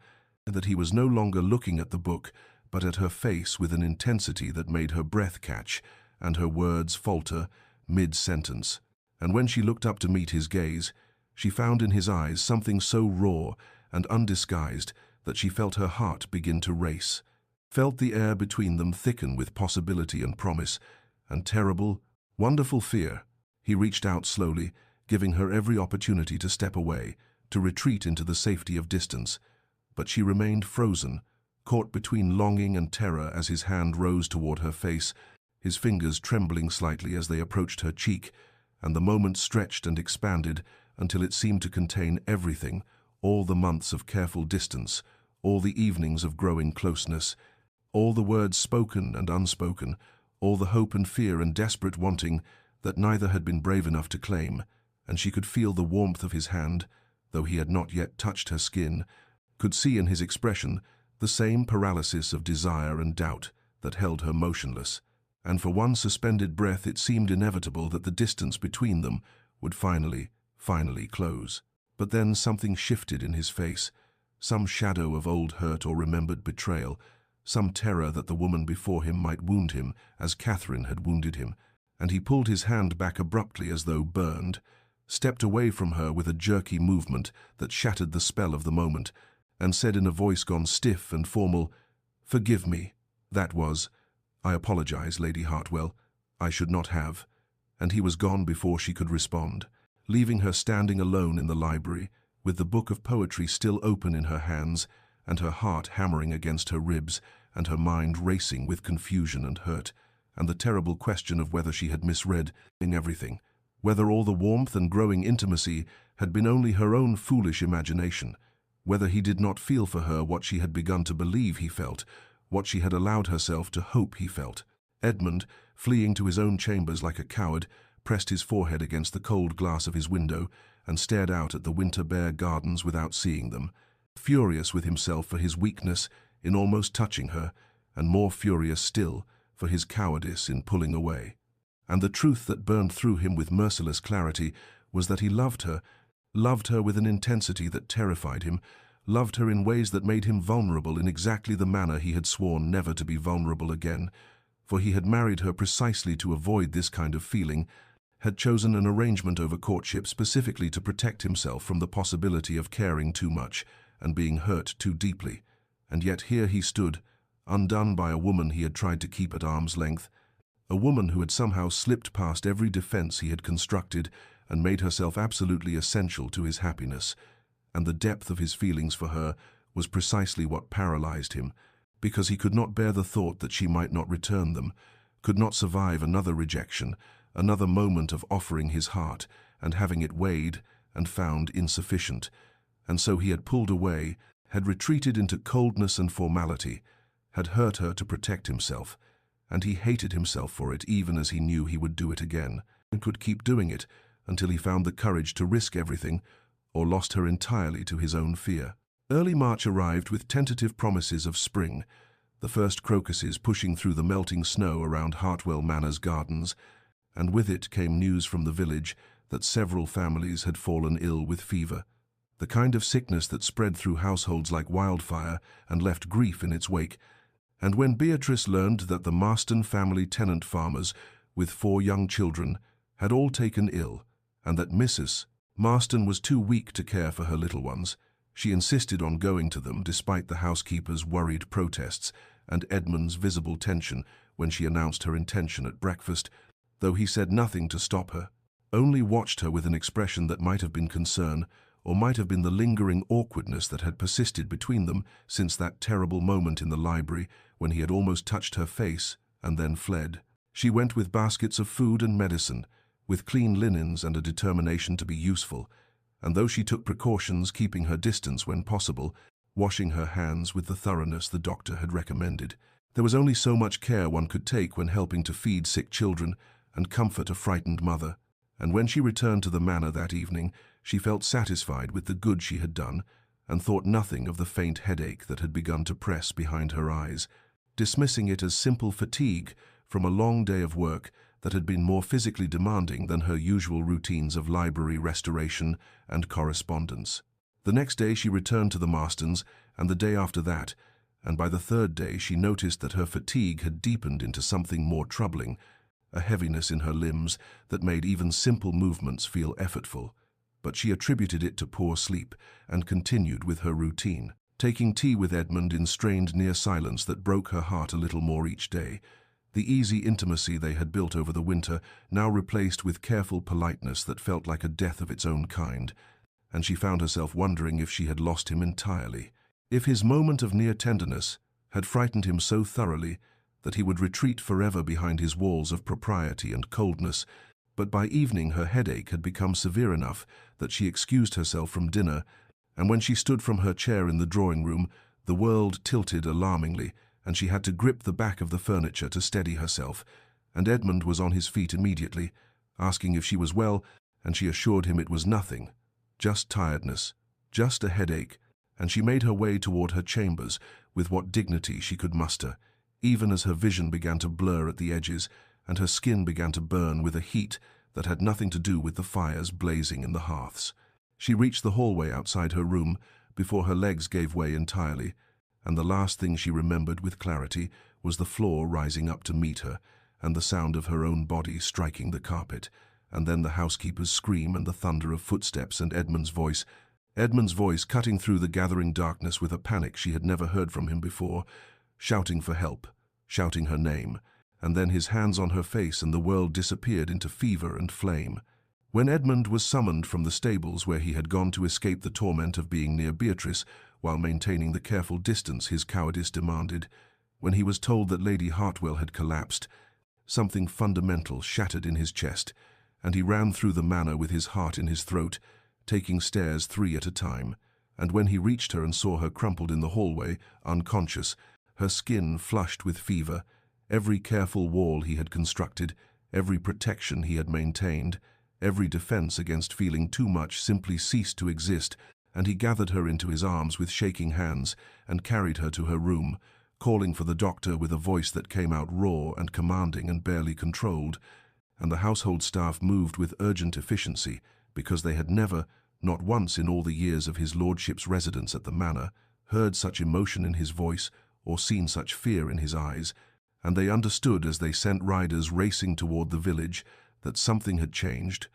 and that he was no longer looking at the book, but at her face with an intensity that made her breath catch and her words falter mid-sentence. And when she looked up to meet his gaze, she found in his eyes something so raw and undisguised that she felt her heart begin to race, felt the air between them thicken with possibility and promise, and terrible, wonderful fear. He reached out slowly, giving her every opportunity to step away, to retreat into the safety of distance. But she remained frozen, caught between longing and terror as his hand rose toward her face, his fingers trembling slightly as they approached her cheek, and the moment stretched and expanded until it seemed to contain everything, all the months of careful distance, all the evenings of growing closeness, all the words spoken and unspoken, all the hope and fear and desperate wanting that neither had been brave enough to claim, and she could feel the warmth of his hand, though he had not yet touched her skin, could see in his expression the same paralysis of desire and doubt that held her motionless, and for one suspended breath it seemed inevitable that the distance between them would finally close. But then something shifted in his face, some shadow of old hurt or remembered betrayal, some terror that the woman before him might wound him as Catherine had wounded him, and he pulled his hand back abruptly as though burned, stepped away from her with a jerky movement that shattered the spell of the moment, and said in a voice gone stiff and formal, "Forgive me. That was, I apologize, Lady Hartwell. I should not have." And he was gone before she could respond, leaving her standing alone in the library, with the book of poetry still open in her hands, and her heart hammering against her ribs, and her mind racing with confusion and hurt, and the terrible question of whether she had misread in everything, whether all the warmth and growing intimacy had been only her own foolish imagination, whether he did not feel for her what she had begun to believe he felt, what she had allowed herself to hope he felt. Edmund, fleeing to his own chambers like a coward, pressed his forehead against the cold glass of his window and stared out at the winter bare gardens without seeing them, furious with himself for his weakness in almost touching her, and more furious still for his cowardice in pulling away. And the truth that burned through him with merciless clarity was that he loved her with an intensity that terrified him, loved her in ways that made him vulnerable in exactly the manner he had sworn never to be vulnerable again, for he had married her precisely to avoid this kind of feeling, had chosen an arrangement over courtship specifically to protect himself from the possibility of caring too much and being hurt too deeply. And yet here he stood, undone by a woman he had tried to keep at arm's length, a woman who had somehow slipped past every defense he had constructed and made herself absolutely essential to his happiness. And the depth of his feelings for her was precisely what paralyzed him, because he could not bear the thought that she might not return them, could not survive another rejection, another moment of offering his heart and having it weighed and found insufficient. And so he had pulled away, had retreated into coldness and formality, had hurt her to protect himself, and he hated himself for it even as he knew he would do it again, and could keep doing it until he found the courage to risk everything or lost her entirely to his own fear. Early March arrived with tentative promises of spring, the first crocuses pushing through the melting snow around Hartwell Manor's gardens, and with it came news from the village that several families had fallen ill with fever, the kind of sickness that spread through households like wildfire and left grief in its wake. And when Beatrice learned that the Marston family tenant farmers, with 4 young children, had all taken ill, and that Mrs. Marston was too weak to care for her little ones, she insisted on going to them despite the housekeeper's worried protests and Edmund's visible tension when she announced her intention at breakfast, though he said nothing to stop her, only watched her with an expression that might have been concern, or might have been the lingering awkwardness that had persisted between them since that terrible moment in the library when he had almost touched her face and then fled. She went with baskets of food and medicine, with clean linens and a determination to be useful, and though she took precautions keeping her distance when possible, washing her hands with the thoroughness the doctor had recommended, there was only so much care one could take when helping to feed sick children and comfort a frightened mother. And when she returned to the manor that evening, she felt satisfied with the good she had done, and thought nothing of the faint headache that had begun to press behind her eyes, dismissing it as simple fatigue from a long day of work that had been more physically demanding than her usual routines of library restoration and correspondence. The next day she returned to the Marstons, and the day after that, and by the 3rd day she noticed that her fatigue had deepened into something more troubling, a heaviness in her limbs that made even simple movements feel effortful. But she attributed it to poor sleep and continued with her routine, taking tea with Edmund in strained near silence that broke her heart a little more each day. The easy intimacy they had built over the winter now replaced with careful politeness that felt like a death of its own kind, and she found herself wondering if she had lost him entirely, if his moment of near tenderness had frightened him so thoroughly that he would retreat forever behind his walls of propriety and coldness. But by evening her headache had become severe enough that she excused herself from dinner, and when she stood from her chair in the drawing-room, the world tilted alarmingly, and she had to grip the back of the furniture to steady herself, and Edmund was on his feet immediately, asking if she was well, and she assured him it was nothing, just tiredness, just a headache, and she made her way toward her chambers with what dignity she could muster, even as her vision began to blur at the edges and her skin began to burn with a heat that had nothing to do with the fires blazing in the hearths. She reached the hallway outside her room before her legs gave way entirely, and the last thing she remembered with clarity was the floor rising up to meet her, and the sound of her own body striking the carpet, and then the housekeeper's scream and the thunder of footsteps and Edmund's voice cutting through the gathering darkness with a panic she had never heard from him before, shouting for help, shouting her name, and then his hands on her face and the world disappeared into fever and flame. When Edmund was summoned from the stables where he had gone to escape the torment of being near Beatrice while maintaining the careful distance his cowardice demanded, when he was told that Lady Hartwell had collapsed, something fundamental shattered in his chest, and he ran through the manor with his heart in his throat, taking stairs 3 at a time, and when he reached her and saw her crumpled in the hallway, unconscious, her skin flushed with fever, every careful wall he had constructed, every protection he had maintained, every defense against feeling too much simply ceased to exist, and he gathered her into his arms with shaking hands and carried her to her room, calling for the doctor with a voice that came out raw and commanding and barely controlled, and the household staff moved with urgent efficiency because they had never, not once in all the years of his lordship's residence at the manor, heard such emotion in his voice or seen such fear in his eyes, and they understood as they sent riders racing toward the village that something had changed,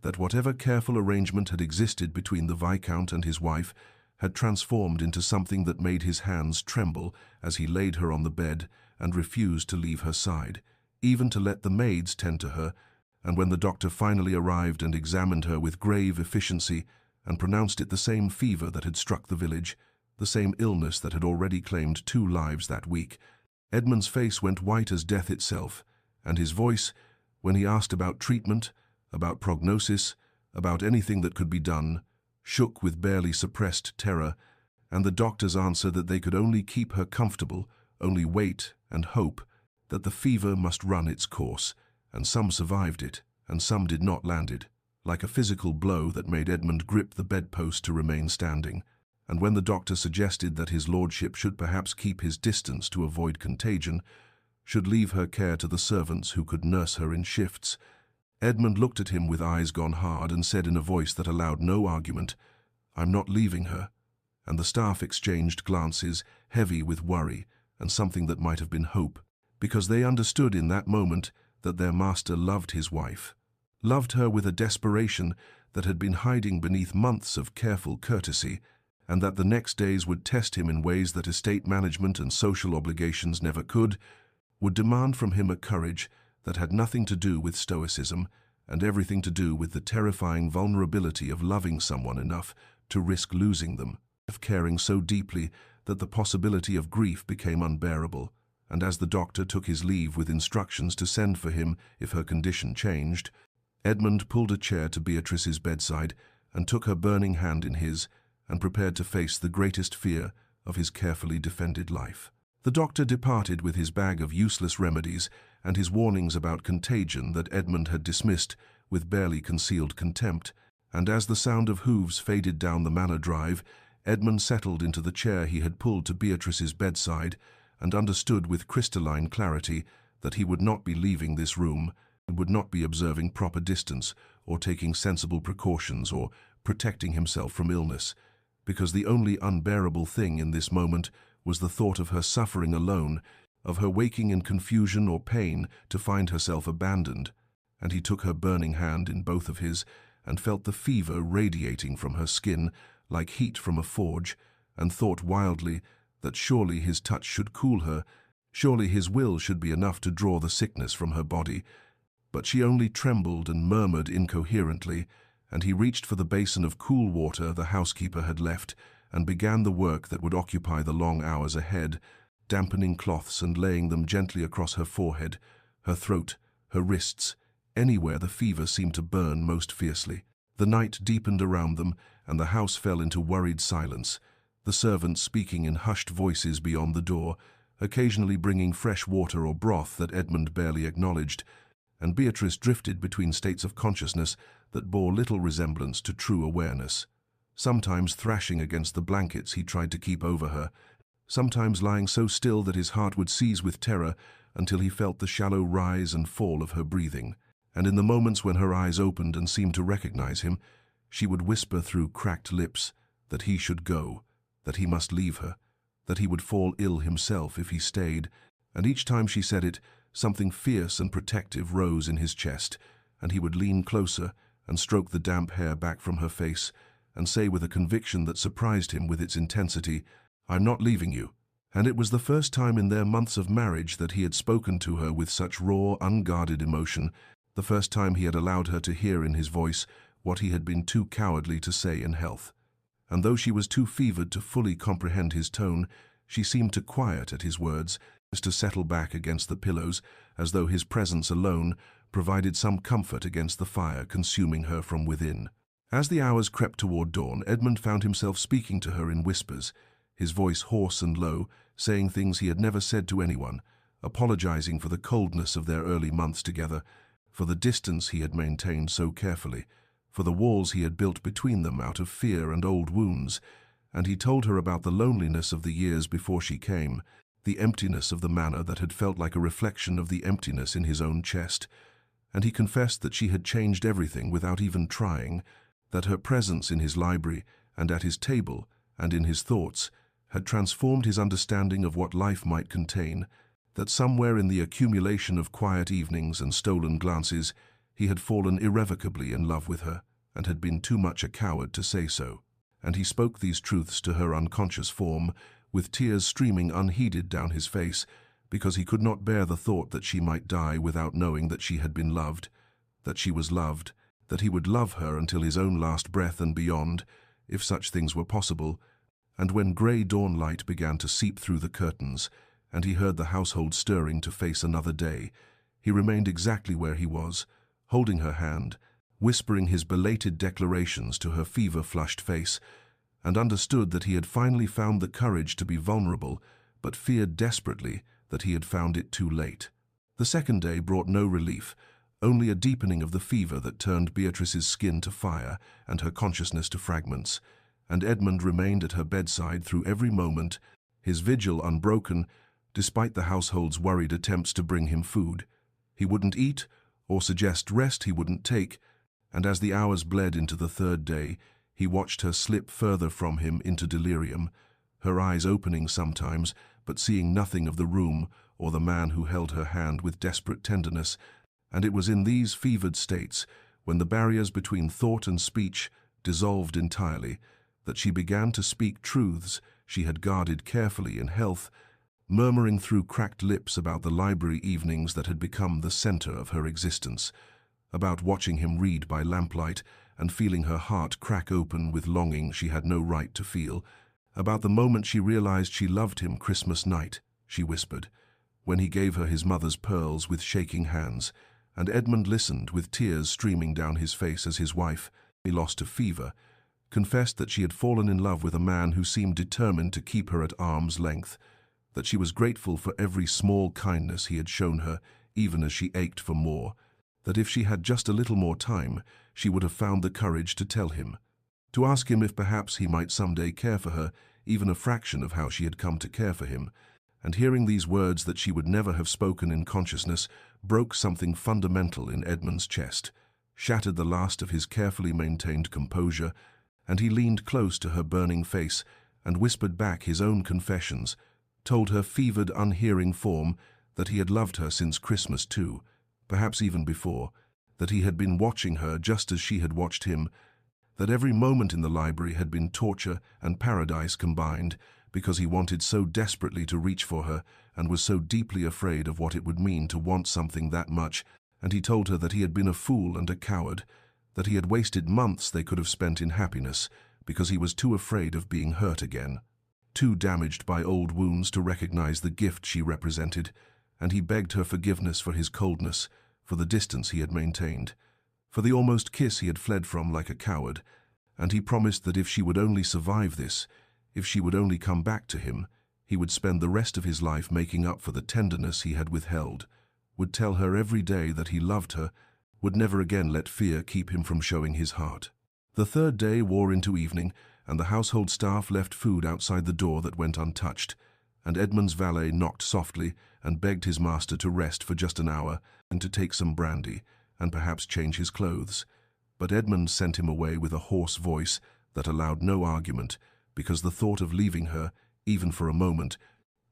that whatever careful arrangement had existed between the Viscount and his wife had transformed into something that made his hands tremble as he laid her on the bed and refused to leave her side, even to let the maids tend to her, and when the doctor finally arrived and examined her with grave efficiency and pronounced it the same fever that had struck the village, the same illness that had already claimed 2 lives that week, Edmund's face went white as death itself, and his voice, when he asked about treatment, about prognosis, about anything that could be done, shook with barely suppressed terror, and the doctor's answer that they could only keep her comfortable, only wait and hope, that the fever must run its course, and some survived it, and some did not land it, like a physical blow that made Edmund grip the bedpost to remain standing, and when the doctor suggested that his lordship should perhaps keep his distance to avoid contagion, should leave her care to the servants who could nurse her in shifts, Edmund looked at him with eyes gone hard and said in a voice that allowed no argument, "I'm not leaving her," and the staff exchanged glances, heavy with worry and something that might have been hope, because they understood in that moment that their master loved his wife, loved her with a desperation that had been hiding beneath months of careful courtesy, and that the next days would test him in ways that estate management and social obligations never could, would demand from him a courage that had nothing to do with stoicism and everything to do with the terrifying vulnerability of loving someone enough to risk losing them, of caring so deeply that the possibility of grief became unbearable, and as the doctor took his leave with instructions to send for him if her condition changed, Edmund pulled a chair to Beatrice's bedside and took her burning hand in his and prepared to face the greatest fear of his carefully defended life. The doctor departed with his bag of useless remedies and his warnings about contagion that Edmund had dismissed with barely concealed contempt, and as the sound of hooves faded down the manor drive, Edmund settled into the chair he had pulled to Beatrice's bedside and understood with crystalline clarity that he would not be leaving this room, and would not be observing proper distance or taking sensible precautions or protecting himself from illness, because the only unbearable thing in this moment was the thought of her suffering alone, of her waking in confusion or pain to find herself abandoned, and he took her burning hand in both of his and felt the fever radiating from her skin like heat from a forge, and thought wildly that surely his touch should cool her, surely his will should be enough to draw the sickness from her body. But she only trembled and murmured incoherently, and he reached for the basin of cool water the housekeeper had left and began the work that would occupy the long hours ahead, dampening cloths and laying them gently across her forehead, her throat, her wrists, anywhere the fever seemed to burn most fiercely. The night deepened around them, and the house fell into worried silence, the servants speaking in hushed voices beyond the door, occasionally bringing fresh water or broth that Edmund barely acknowledged, and Beatrice drifted between states of consciousness that bore little resemblance to true awareness, sometimes thrashing against the blankets he tried to keep over her, sometimes lying so still that his heart would seize with terror until he felt the shallow rise and fall of her breathing. And in the moments when her eyes opened and seemed to recognize him, she would whisper through cracked lips that he should go, that he must leave her, that he would fall ill himself if he stayed, and each time she said it, something fierce and protective rose in his chest, and he would lean closer and stroke the damp hair back from her face and say with a conviction that surprised him with its intensity, "I'm not leaving you." And it was the first time in their months of marriage that he had spoken to her with such raw, unguarded emotion, the first time he had allowed her to hear in his voice what he had been too cowardly to say in health. And though she was too fevered to fully comprehend his tone, she seemed to quiet at his words, as to settle back against the pillows, as though his presence alone provided some comfort against the fire consuming her from within. As the hours crept toward dawn, Edmund found himself speaking to her in whispers, his voice hoarse and low, saying things he had never said to anyone, apologizing for the coldness of their early months together, for the distance he had maintained so carefully, for the walls he had built between them out of fear and old wounds, and he told her about the loneliness of the years before she came, the emptiness of the manor that had felt like a reflection of the emptiness in his own chest, and he confessed that she had changed everything without even trying, that her presence in his library and at his table and in his thoughts had transformed his understanding of what life might contain, that somewhere in the accumulation of quiet evenings and stolen glances he had fallen irrevocably in love with her and had been too much a coward to say so. And he spoke these truths to her unconscious form, with tears streaming unheeded down his face, because he could not bear the thought that she might die without knowing that she had been loved, that she was loved, that he would love her until his own last breath and beyond, if such things were possible. And when grey dawn light began to seep through the curtains, and he heard the household stirring to face another day, he remained exactly where he was, holding her hand, whispering his belated declarations to her fever-flushed face, and understood that he had finally found the courage to be vulnerable, but feared desperately that he had found it too late. The second day brought no relief, only a deepening of the fever that turned Beatrice's skin to fire and her consciousness to fragments, and Edmund remained at her bedside through every moment, his vigil unbroken, despite the household's worried attempts to bring him food. He wouldn't eat, or suggest rest he wouldn't take, and as the hours bled into the third day, he watched her slip further from him into delirium, her eyes opening sometimes, but seeing nothing of the room or the man who held her hand with desperate tenderness, and it was in these fevered states, when the barriers between thought and speech dissolved entirely, that she began to speak truths she had guarded carefully in health, murmuring through cracked lips about the library evenings that had become the center of her existence, about watching him read by lamplight and feeling her heart crack open with longing she had no right to feel, about the moment she realized she loved him Christmas night, she whispered, when he gave her his mother's pearls with shaking hands, and Edmund listened with tears streaming down his face as his wife, lost to fever, confessed that she had fallen in love with a man who seemed determined to keep her at arm's length, that she was grateful for every small kindness he had shown her, even as she ached for more, that if she had just a little more time, she would have found the courage to tell him, to ask him if perhaps he might someday care for her, even a fraction of how she had come to care for him. And hearing these words that she would never have spoken in consciousness broke something fundamental in Edmund's chest, shattered the last of his carefully maintained composure, and he leaned close to her burning face and whispered back his own confessions, told her fevered, unhearing form that he had loved her since Christmas too, perhaps even before, that he had been watching her just as she had watched him, that every moment in the library had been torture and paradise combined, because he wanted so desperately to reach for her and was so deeply afraid of what it would mean to want something that much, and he told her that he had been a fool and a coward, that he had wasted months they could have spent in happiness because he was too afraid of being hurt again, too damaged by old wounds to recognize the gift she represented, and he begged her forgiveness for his coldness, for the distance he had maintained, for the almost kiss he had fled from like a coward, and he promised that if she would only survive this, if she would only come back to him, He would spend the rest of his life making up for the tenderness he had withheld, would tell her every day that he loved her, would never again let fear keep him from showing his heart. The third day wore into evening, and the household staff left food outside the door that went untouched, and Edmund's valet knocked softly and begged his master to rest for just an hour and to take some brandy and perhaps change his clothes. But Edmund sent him away with a hoarse voice that allowed no argument, because the thought of leaving her, even for a moment,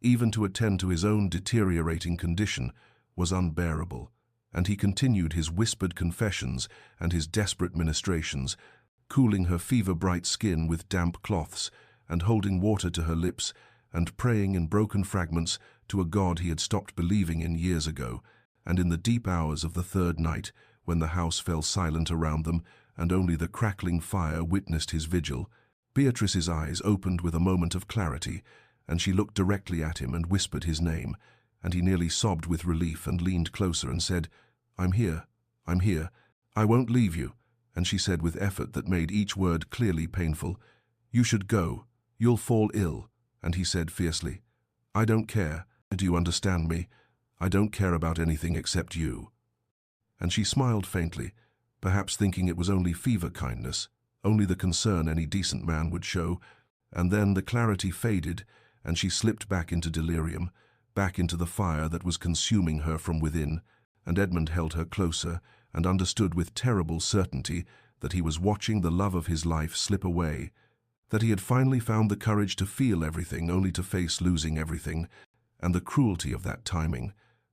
even to attend to his own deteriorating condition, was unbearable, and he continued his whispered confessions and his desperate ministrations, cooling her fever-bright skin with damp cloths and holding water to her lips and praying in broken fragments to a God he had stopped believing in years ago. And in the deep hours of the third night, when the house fell silent around them and only the crackling fire witnessed his vigil, Beatrice's eyes opened with a moment of clarity, and she looked directly at him and whispered his name, and he nearly sobbed with relief and leaned closer and said, I'm here, I won't leave you." And she said with effort that made each word clearly painful, "You should go, you'll fall ill." And he said fiercely, "I don't care, do you understand me? I don't care about anything except you." And she smiled faintly, perhaps thinking it was only fever kindness, only the concern any decent man would show, and then the clarity faded, and she slipped back into delirium, back into the fire that was consuming her from within, and Edmund held her closer and understood with terrible certainty that he was watching the love of his life slip away, that he had finally found the courage to feel everything only to face losing everything, and the cruelty of that timing,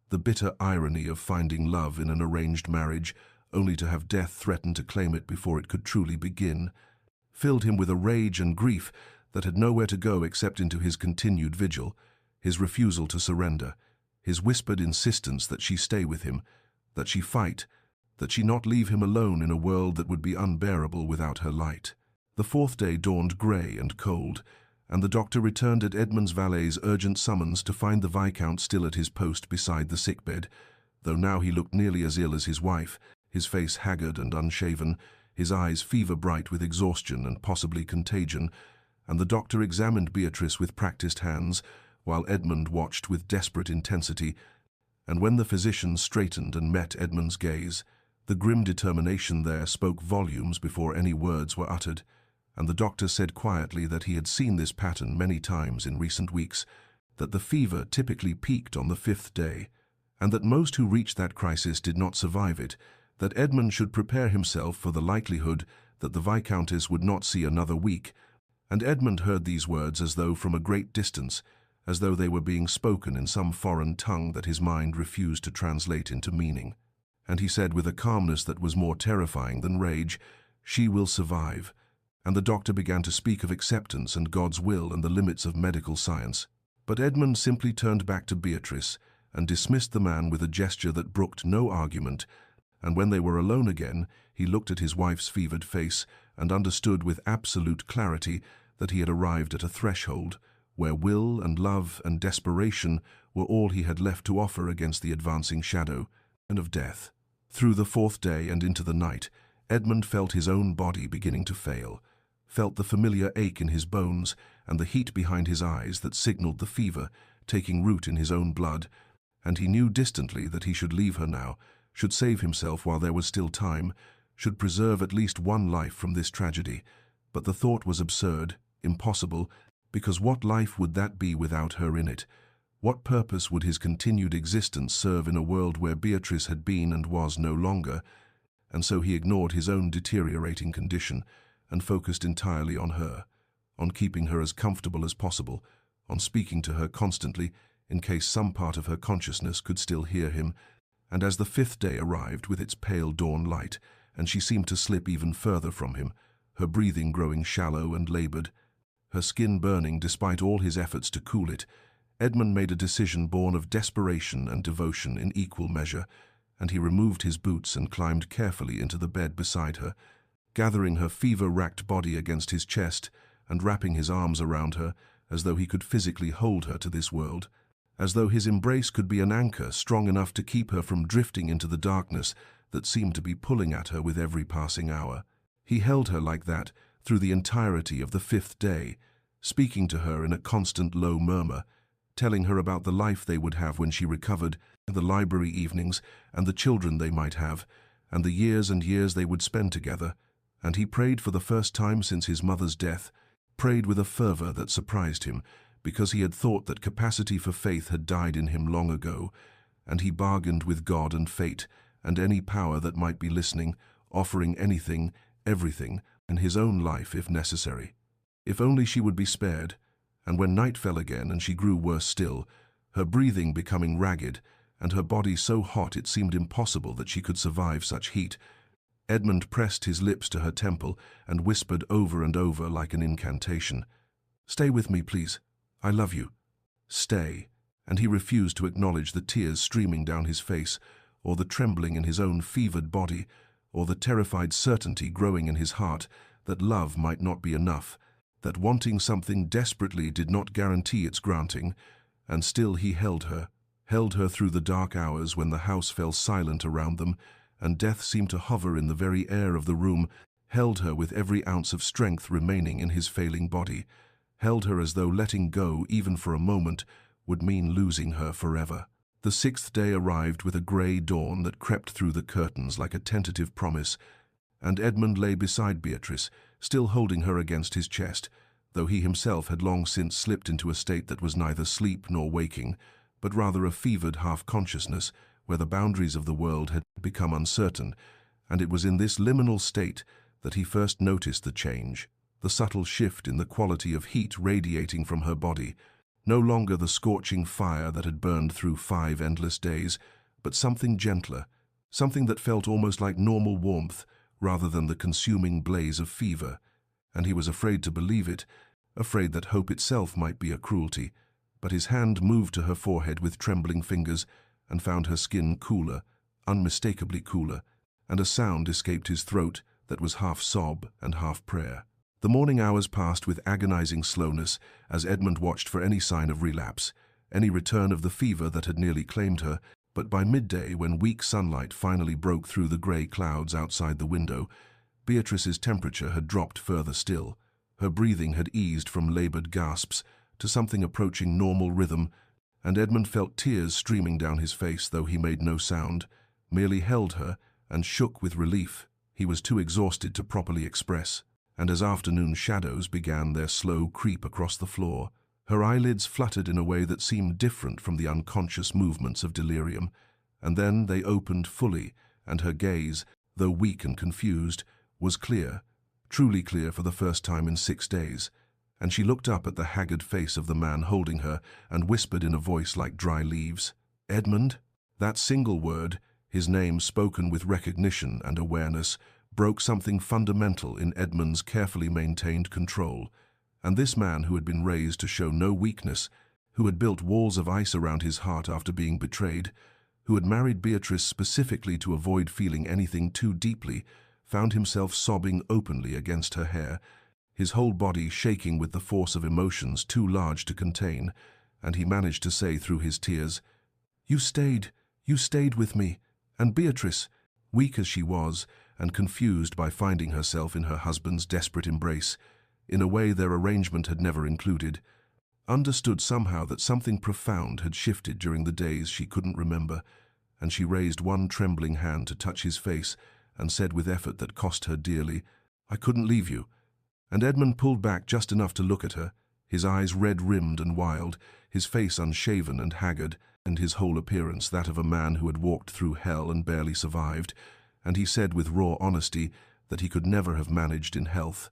the bitter irony of finding love in an arranged marriage only to have death threaten to claim it before it could truly begin, filled him with a rage and grief that had nowhere to go except into his continued vigil, his refusal to surrender, his whispered insistence that she stay with him, that she fight, that she not leave him alone in a world that would be unbearable without her light. The fourth day dawned grey and cold, and the doctor returned at Edmund's valet's urgent summons to find the Viscount still at his post beside the sickbed, though now he looked nearly as ill as his wife, his face haggard and unshaven, his eyes fever-bright with exhaustion and possibly contagion, and the doctor examined Beatrice with practiced hands, while Edmund watched with desperate intensity, and when the physician straightened and met Edmund's gaze, the grim determination there spoke volumes before any words were uttered, and the doctor said quietly that he had seen this pattern many times in recent weeks, that the fever typically peaked on the fifth day, and that most who reached that crisis did not survive it, that Edmund should prepare himself for the likelihood that the Viscountess would not see another week, and Edmund heard these words as though from a great distance, as though they were being spoken in some foreign tongue that his mind refused to translate into meaning. And he said with a calmness that was more terrifying than rage, "She will survive." And the doctor began to speak of acceptance and God's will and the limits of medical science. But Edmund simply turned back to Beatrice and dismissed the man with a gesture that brooked no argument, and when they were alone again, he looked at his wife's fevered face and understood with absolute clarity that he had arrived at a threshold where will and love and desperation were all he had left to offer against the advancing shadow and of death. Through the fourth day and into the night, Edmund felt his own body beginning to fail, felt the familiar ache in his bones and the heat behind his eyes that signaled the fever taking root in his own blood, and he knew distantly that he should leave her now, should save himself while there was still time, should preserve at least one life from this tragedy. But the thought was absurd, impossible, because what life would that be without her in it? What purpose would his continued existence serve in a world where Beatrice had been and was no longer? And so he ignored his own deteriorating condition and focused entirely on her, on keeping her as comfortable as possible, on speaking to her constantly in case some part of her consciousness could still hear him. And as the fifth day arrived with its pale dawn light, and she seemed to slip even further from him, her breathing growing shallow and labored, her skin burning despite all his efforts to cool it, Edmund made a decision born of desperation and devotion in equal measure, and he removed his boots and climbed carefully into the bed beside her, gathering her fever-racked body against his chest and wrapping his arms around her as though he could physically hold her to this world, as though his embrace could be an anchor strong enough to keep her from drifting into the darkness that seemed to be pulling at her with every passing hour. He held her like that through the entirety of the fifth day, speaking to her in a constant low murmur, telling her about the life they would have when she recovered, the library evenings, and the children they might have, and the years and years they would spend together. And he prayed for the first time since his mother's death, prayed with a fervor that surprised him, because he had thought that capacity for faith had died in him long ago, and he bargained with God and fate, and any power that might be listening, offering anything, everything, in his own life if necessary. If only she would be spared. And when night fell again and she grew worse still, her breathing becoming ragged, and her body so hot it seemed impossible that she could survive such heat, Edmund pressed his lips to her temple and whispered over and over like an incantation, "Stay with me, please. I love you. Stay." And he refused to acknowledge the tears streaming down his face, or the trembling in his own fevered body, or the terrified certainty growing in his heart that love might not be enough, that wanting something desperately did not guarantee its granting. And still he held her through the dark hours when the house fell silent around them, and death seemed to hover in the very air of the room, held her with every ounce of strength remaining in his failing body, held her as though letting go even for a moment would mean losing her forever. The 6th day arrived with a grey dawn that crept through the curtains like a tentative promise, and Edmund lay beside Beatrice, still holding her against his chest, though he himself had long since slipped into a state that was neither sleep nor waking, but rather a fevered half-consciousness, where the boundaries of the world had become uncertain, and it was in this liminal state that he first noticed the change, the subtle shift in the quality of heat radiating from her body, no longer the scorching fire that had burned through 5 endless days, but something gentler, something that felt almost like normal warmth rather than the consuming blaze of fever. And he was afraid to believe it, afraid that hope itself might be a cruelty, but his hand moved to her forehead with trembling fingers and found her skin cooler, unmistakably cooler, and a sound escaped his throat that was half sob and half prayer. The morning hours passed with agonizing slowness as Edmund watched for any sign of relapse, any return of the fever that had nearly claimed her, but by midday, when weak sunlight finally broke through the grey clouds outside the window, Beatrice's temperature had dropped further still. Her breathing had eased from labored gasps to something approaching normal rhythm, and Edmund felt tears streaming down his face, though he made no sound, merely held her and shook with relief. He was too exhausted to properly express. And as afternoon shadows began their slow creep across the floor, her eyelids fluttered in a way that seemed different from the unconscious movements of delirium, and then they opened fully, and her gaze, though weak and confused, was clear, truly clear for the first time in 6 days, and she looked up at the haggard face of the man holding her and whispered in a voice like dry leaves, "Edmund?" That single word, his name spoken with recognition and awareness, broke something fundamental in Edmund's carefully maintained control, and this man who had been raised to show no weakness, who had built walls of ice around his heart after being betrayed, who had married Beatrice specifically to avoid feeling anything too deeply, found himself sobbing openly against her hair, his whole body shaking with the force of emotions too large to contain, and he managed to say through his tears, you stayed with me, and Beatrice, weak as she was, and confused by finding herself in her husband's desperate embrace, in a way their arrangement had never included, understood somehow that something profound had shifted during the days she couldn't remember, and she raised one trembling hand to touch his face and said with effort that cost her dearly, "I couldn't leave you." And Edmund pulled back just enough to look at her, his eyes red-rimmed and wild, his face unshaven and haggard, and his whole appearance that of a man who had walked through hell and barely survived, and he said with raw honesty that he could never have managed in health.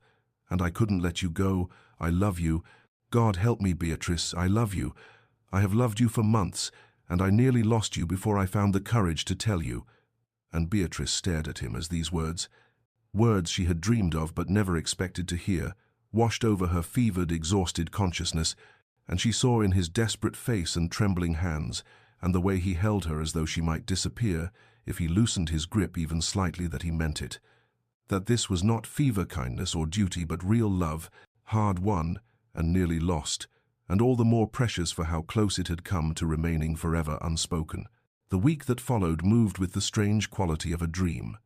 "And I couldn't let you go. I love you. God help me, Beatrice, I love you. I have loved you for months, and I nearly lost you before I found the courage to tell you." And Beatrice stared at him as these words she had dreamed of but never expected to hear, washed over her fevered, exhausted consciousness, and she saw in his desperate face and trembling hands, and the way he held her as though she might disappear if he loosened his grip even slightly, that he meant it. That this was not fever kindness or duty, but real love, hard won and nearly lost, and all the more precious for how close it had come to remaining forever unspoken. The week that followed moved with the strange quality of a dream.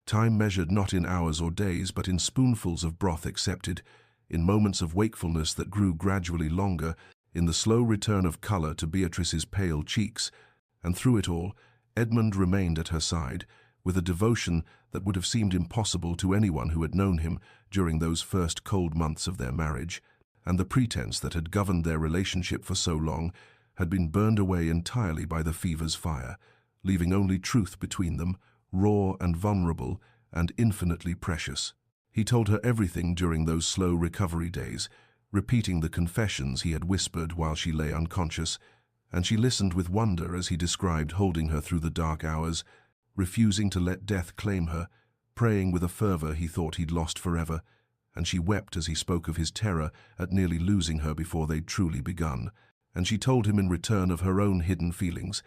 Time measured not in hours or days, but in spoonfuls of broth accepted, in moments of wakefulness that grew gradually longer, in the slow return of colour to Beatrice's pale cheeks, and through it all, Edmund remained at her side, with a devotion that would have seemed impossible to anyone who had known him during those first cold months of their marriage, and the pretense that had governed their relationship for so long had been burned away entirely by the fever's fire, leaving only truth between them, raw and vulnerable and infinitely precious. He told her everything during those slow recovery days, repeating the confessions he had whispered while she lay unconscious, and she listened with wonder as he described holding her through the dark hours, refusing to let death claim her, praying with a fervor he thought he'd lost forever, and she wept as he spoke of his terror at nearly losing her before they'd truly begun, and she told him in return of her own hidden feelings,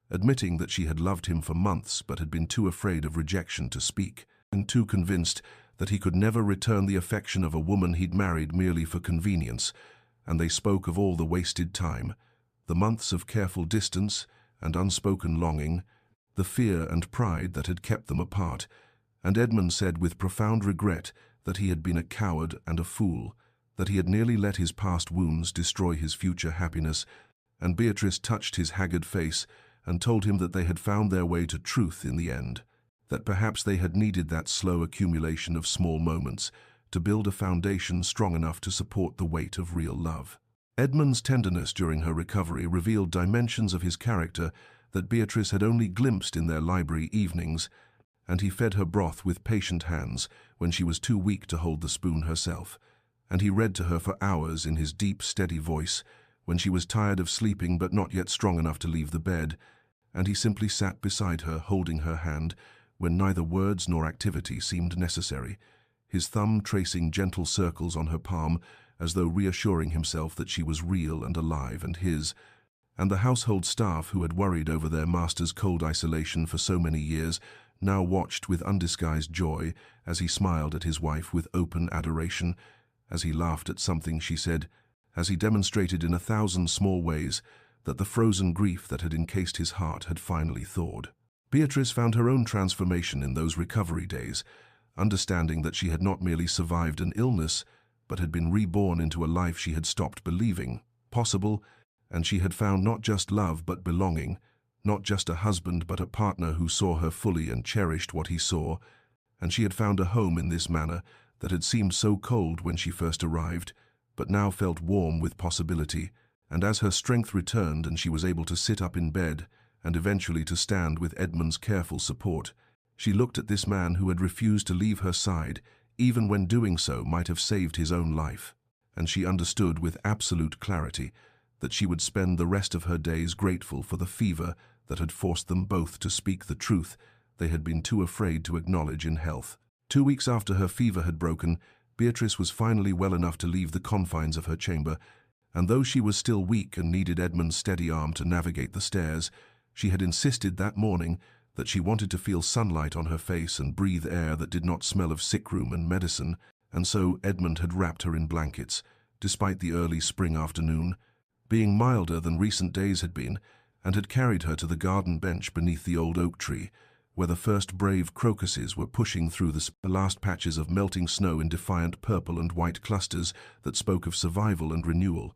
admitting that she had loved him for months but had been too afraid of rejection to speak, and too convinced that he could never return the affection of a woman he'd married merely for convenience, and they spoke of all the wasted time, the months of careful distance and unspoken longing, the fear and pride that had kept them apart, and Edmund said with profound regret that he had been a coward and a fool, that he had nearly let his past wounds destroy his future happiness, and Beatrice touched his haggard face and told him that they had found their way to truth in the end, that perhaps they had needed that slow accumulation of small moments to build a foundation strong enough to support the weight of real love. Edmund's tenderness during her recovery revealed dimensions of his character that Beatrice had only glimpsed in their library evenings, and he fed her broth with patient hands when she was too weak to hold the spoon herself, and he read to her for hours in his deep, steady voice when she was tired of sleeping but not yet strong enough to leave the bed, and he simply sat beside her, holding her hand when neither words nor activity seemed necessary, his thumb tracing gentle circles on her palm as though reassuring himself that she was real and alive and his, and the household staff who had worried over their master's cold isolation for so many years now watched with undisguised joy as he smiled at his wife with open adoration, as he laughed at something she said, as he demonstrated in 1,000 small ways that the frozen grief that had encased his heart had finally thawed. Beatrice found her own transformation in those recovery days, understanding that she had not merely survived an illness, but had been reborn into a life she had stopped believing possible, and she had found not just love but belonging, not just a husband but a partner who saw her fully and cherished what he saw, and she had found a home in this manner that had seemed so cold when she first arrived, but now felt warm with possibility, and as her strength returned and she was able to sit up in bed, and eventually to stand with Edmund's careful support, she looked at this man who had refused to leave her side, even when doing so might have saved his own life, and she understood with absolute clarity that she would spend the rest of her days grateful for the fever that had forced them both to speak the truth they had been too afraid to acknowledge in health. 2 weeks after her fever had broken, Beatrice was finally well enough to leave the confines of her chamber, and though she was still weak and needed Edmund's steady arm to navigate the stairs, she had insisted that morning that she wanted to feel sunlight on her face and breathe air that did not smell of sickroom and medicine, and so Edmund had wrapped her in blankets, despite the early spring afternoon, being milder than recent days had been, and had carried her to the garden bench beneath the old oak tree, where the first brave crocuses were pushing through the last patches of melting snow in defiant purple and white clusters that spoke of survival and renewal,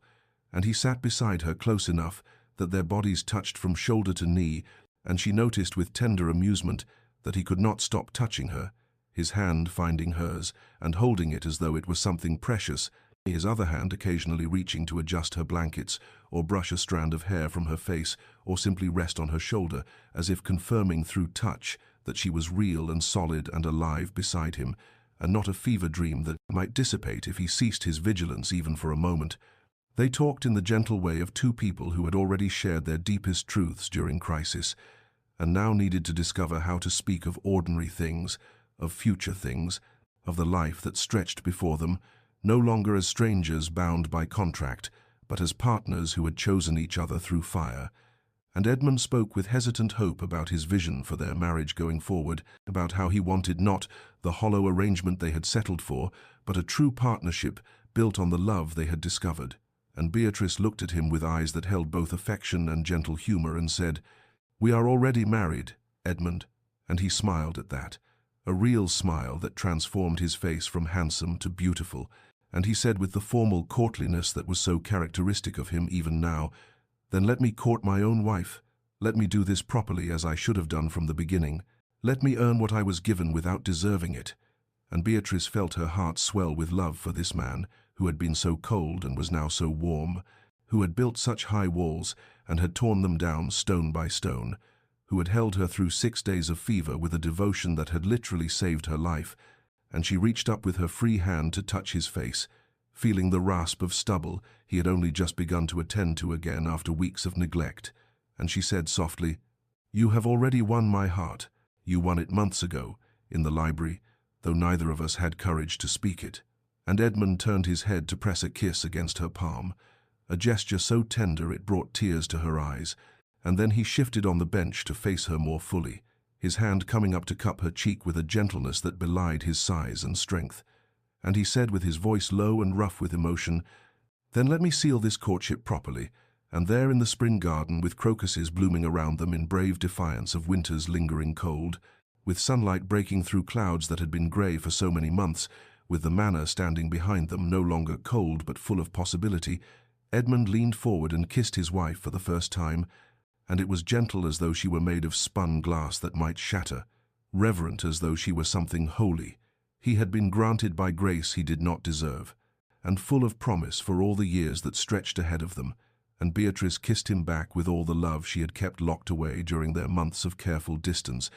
and he sat beside her close enough that their bodies touched from shoulder to knee, and she noticed with tender amusement that he could not stop touching her, his hand finding hers and holding it as though it was something precious, his other hand occasionally reaching to adjust her blankets or brush a strand of hair from her face or simply rest on her shoulder, as if confirming through touch that she was real and solid and alive beside him, and not a fever dream that might dissipate if he ceased his vigilance even for a moment. They talked in the gentle way of two people who had already shared their deepest truths during crisis, and now needed to discover how to speak of ordinary things, of future things, of the life that stretched before them, no longer as strangers bound by contract, but as partners who had chosen each other through fire. And Edmund spoke with hesitant hope about his vision for their marriage going forward, about how he wanted not the hollow arrangement they had settled for, but a true partnership built on the love they had discovered. And Beatrice looked at him with eyes that held both affection and gentle humor and said, "We are already married, Edmund," and he smiled at that, a real smile that transformed his face from handsome to beautiful, and he said with the formal courtliness that was so characteristic of him even now, "Then let me court my own wife. Let me do this properly as I should have done from the beginning. Let me earn what I was given without deserving it." And Beatrice felt her heart swell with love for this man, who had been so cold and was now so warm, who had built such high walls and had torn them down stone by stone, who had held her through 6 days of fever with a devotion that had literally saved her life, and she reached up with her free hand to touch his face, feeling the rasp of stubble he had only just begun to attend to again after weeks of neglect, and she said softly, "You have already won my heart. You won it months ago, in the library, though neither of us had courage to speak it." And Edmund turned his head to press a kiss against her palm, a gesture so tender it brought tears to her eyes, and then he shifted on the bench to face her more fully, his hand coming up to cup her cheek with a gentleness that belied his size and strength. And he said with his voice low and rough with emotion, "Then let me seal this courtship properly, and there in the spring garden, with crocuses blooming around them in brave defiance of winter's lingering cold, with sunlight breaking through clouds that had been grey for so many months, with the manor standing behind them no longer cold but full of possibility," Edmund leaned forward and kissed his wife for the first time, and it was gentle as though she were made of spun glass that might shatter, reverent as though she were something holy. He had been granted by grace he did not deserve, and full of promise for all the years that stretched ahead of them, and Beatrice kissed him back with all the love she had kept locked away during their months of careful distance,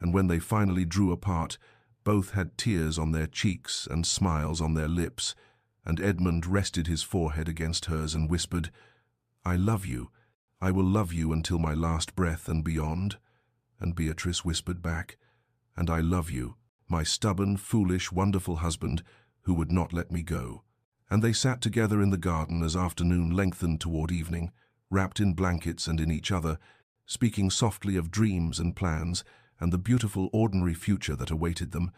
and when they finally drew apart, both had tears on their cheeks and smiles on their lips, and Edmund rested his forehead against hers and whispered, "I love you. I will love you until my last breath and beyond." And Beatrice whispered back, "And I love you, my stubborn, foolish, wonderful husband who would not let me go." And they sat together in the garden as afternoon lengthened toward evening, wrapped in blankets and in each other, speaking softly of dreams and plans and the beautiful ordinary future that awaited them,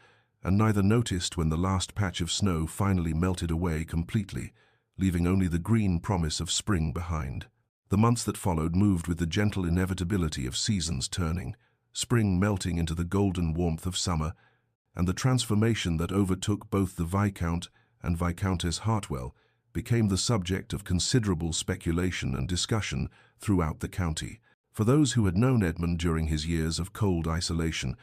and neither noticed when the last patch of snow finally melted away completely, leaving only the green promise of spring behind. The months that followed moved with the gentle inevitability of seasons turning, spring melting into the golden warmth of summer, and the transformation that overtook both the Viscount and Viscountess Hartwell became the subject of considerable speculation and discussion throughout the county. For those who had known Edmund during his years of cold isolation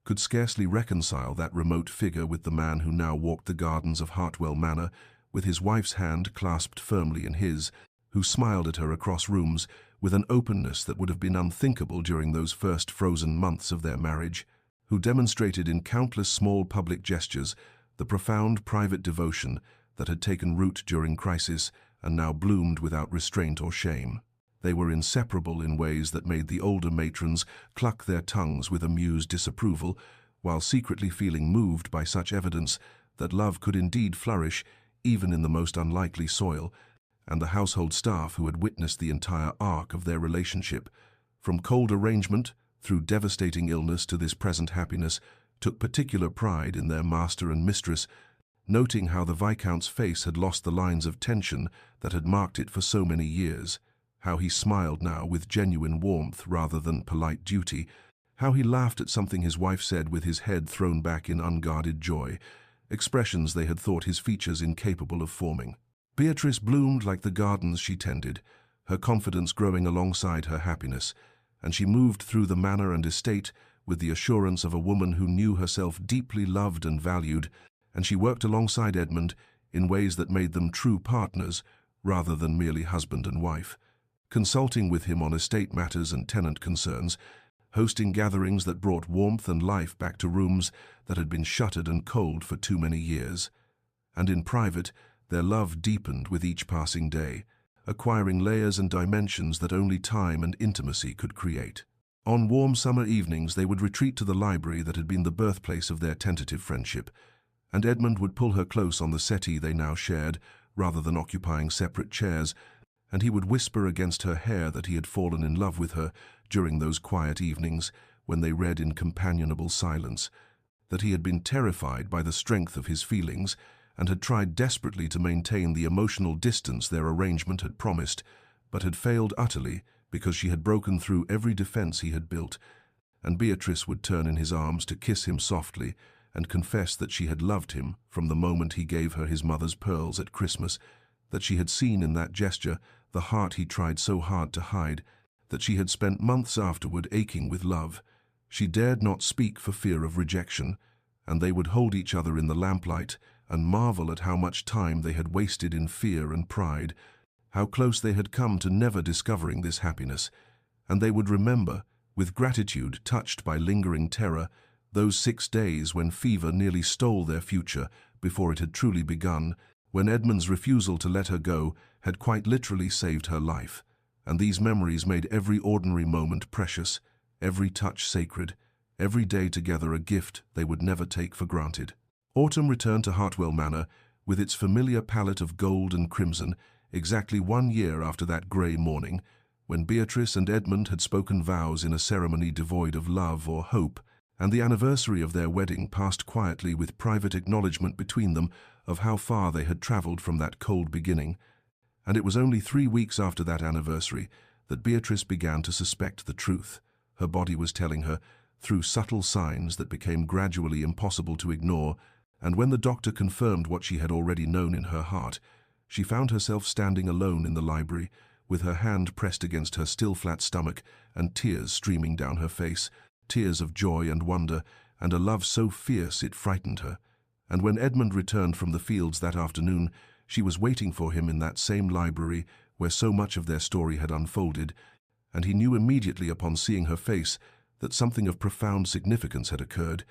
could scarcely reconcile that remote figure with the man who now walked the gardens of Hartwell Manor with his wife's hand clasped firmly in his, who smiled at her across rooms with an openness that would have been unthinkable during those first frozen months of their marriage, who demonstrated in countless small public gestures the profound private devotion that had taken root during crisis and now bloomed without restraint or shame. They were inseparable in ways that made the older matrons cluck their tongues with amused disapproval, while secretly feeling moved by such evidence that love could indeed flourish even in the most unlikely soil, and the household staff who had witnessed the entire arc of their relationship, from cold arrangement through devastating illness to this present happiness, took particular pride in their master and mistress, noting how the Viscount's face had lost the lines of tension that had marked it for so many years, how he smiled now with genuine warmth rather than polite duty, how he laughed at something his wife said with his head thrown back in unguarded joy, expressions they had thought his features incapable of forming. Beatrice bloomed like the gardens she tended, her confidence growing alongside her happiness, and she moved through the manor and estate with the assurance of a woman who knew herself deeply loved and valued, and she worked alongside Edmund in ways that made them true partners rather than merely husband and wife, consulting with him on estate matters and tenant concerns, hosting gatherings that brought warmth and life back to rooms that had been shuttered and cold for too many years. And in private, their love deepened with each passing day, acquiring layers and dimensions that only time and intimacy could create. On warm summer evenings they would retreat to the library that had been the birthplace of their tentative friendship, and Edmund would pull her close on the settee they now shared, rather than occupying separate chairs, and he would whisper against her hair that he had fallen in love with her during those quiet evenings when they read in companionable silence, that he had been terrified by the strength of his feelings and had tried desperately to maintain the emotional distance their arrangement had promised, but had failed utterly because she had broken through every defense he had built, and Beatrice would turn in his arms to kiss him softly and confess that she had loved him from the moment he gave her his mother's pearls at Christmas, that she had seen in that gesture the heart he tried so hard to hide, that she had spent months afterward aching with love. She dared not speak for fear of rejection, and they would hold each other in the lamplight and marvel at how much time they had wasted in fear and pride, how close they had come to never discovering this happiness, and they would remember, with gratitude touched by lingering terror, those 6 days when fever nearly stole their future before it had truly begun, when Edmund's refusal to let her go had quite literally saved her life, and these memories made every ordinary moment precious, every touch sacred, every day together a gift they would never take for granted. Autumn returned to Hartwell Manor with its familiar palette of gold and crimson exactly 1 year after that grey morning, when Beatrice and Edmund had spoken vows in a ceremony devoid of love or hope, and the anniversary of their wedding passed quietly with private acknowledgement between them of how far they had travelled from that cold beginning. And it was only 3 weeks after that anniversary that Beatrice began to suspect the truth. Her body was telling her, through subtle signs that became gradually impossible to ignore, and when the doctor confirmed what she had already known in her heart, she found herself standing alone in the library, with her hand pressed against her still flat stomach and tears streaming down her face, tears of joy and wonder, and a love so fierce it frightened her. And when Edmund returned from the fields that afternoon, she was waiting for him in that same library where so much of their story had unfolded, and he knew immediately upon seeing her face that something of profound significance had occurred,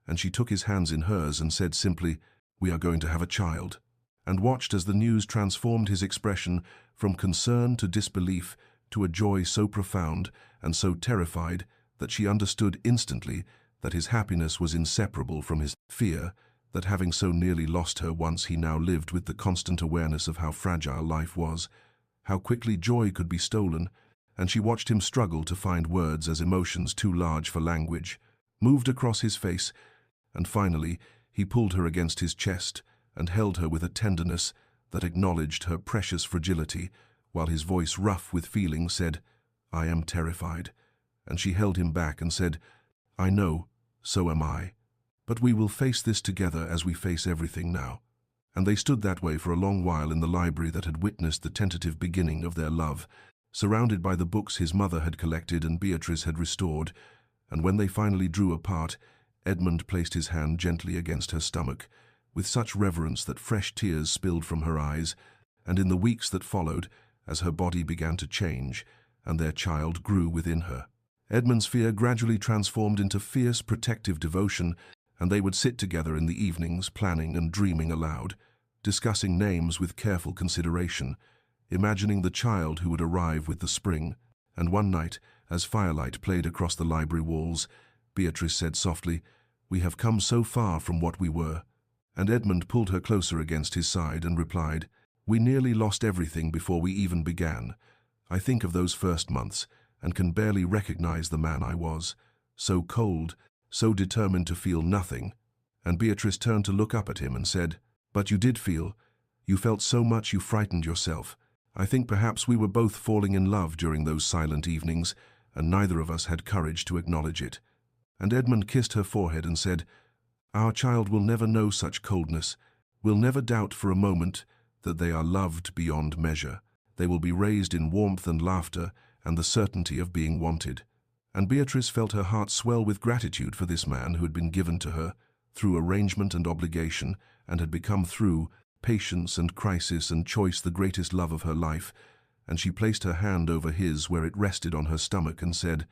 and she took his hands in hers and said simply, "We are going to have a child," and watched as the news transformed his expression from concern to disbelief to a joy so profound and so terrified that she understood instantly that his happiness was inseparable from his fear, that having so nearly lost her once, he now lived with the constant awareness of how fragile life was, how quickly joy could be stolen, and she watched him struggle to find words as emotions too large for language moved across his face, and finally he pulled her against his chest and held her with a tenderness that acknowledged her precious fragility, while his voice, rough with feeling, said, "I am terrified." And she held him back and said, "I know, so am I. But we will face this together as we face everything now." And they stood that way for a long while in the library that had witnessed the tentative beginning of their love, surrounded by the books his mother had collected and Beatrice had restored, and when they finally drew apart, Edmund placed his hand gently against her stomach, with such reverence that fresh tears spilled from her eyes, and in the weeks that followed, as her body began to change, and their child grew within her, Edmund's fear gradually transformed into fierce protective devotion, and they would sit together in the evenings, planning and dreaming aloud, discussing names with careful consideration, imagining the child who would arrive with the spring. And one night, as firelight played across the library walls, Beatrice said softly, "We have come so far from what we were." And Edmund pulled her closer against his side and replied, "We nearly lost everything before we even began. I think of those first months, and can barely recognize the man I was, so cold, so determined to feel nothing." And Beatrice turned to look up at him and said, "But you did feel. You felt so much you frightened yourself. I think perhaps we were both falling in love during those silent evenings, and neither of us had courage to acknowledge it." And Edmund kissed her forehead and said, "Our child will never know such coldness, will never doubt for a moment that they are loved beyond measure. They will be raised in warmth and laughter and the certainty of being wanted." And Beatrice felt her heart swell with gratitude for this man who had been given to her through arrangement and obligation, and had become through patience and crisis and choice the greatest love of her life, and she placed her hand over his where it rested on her stomach and said,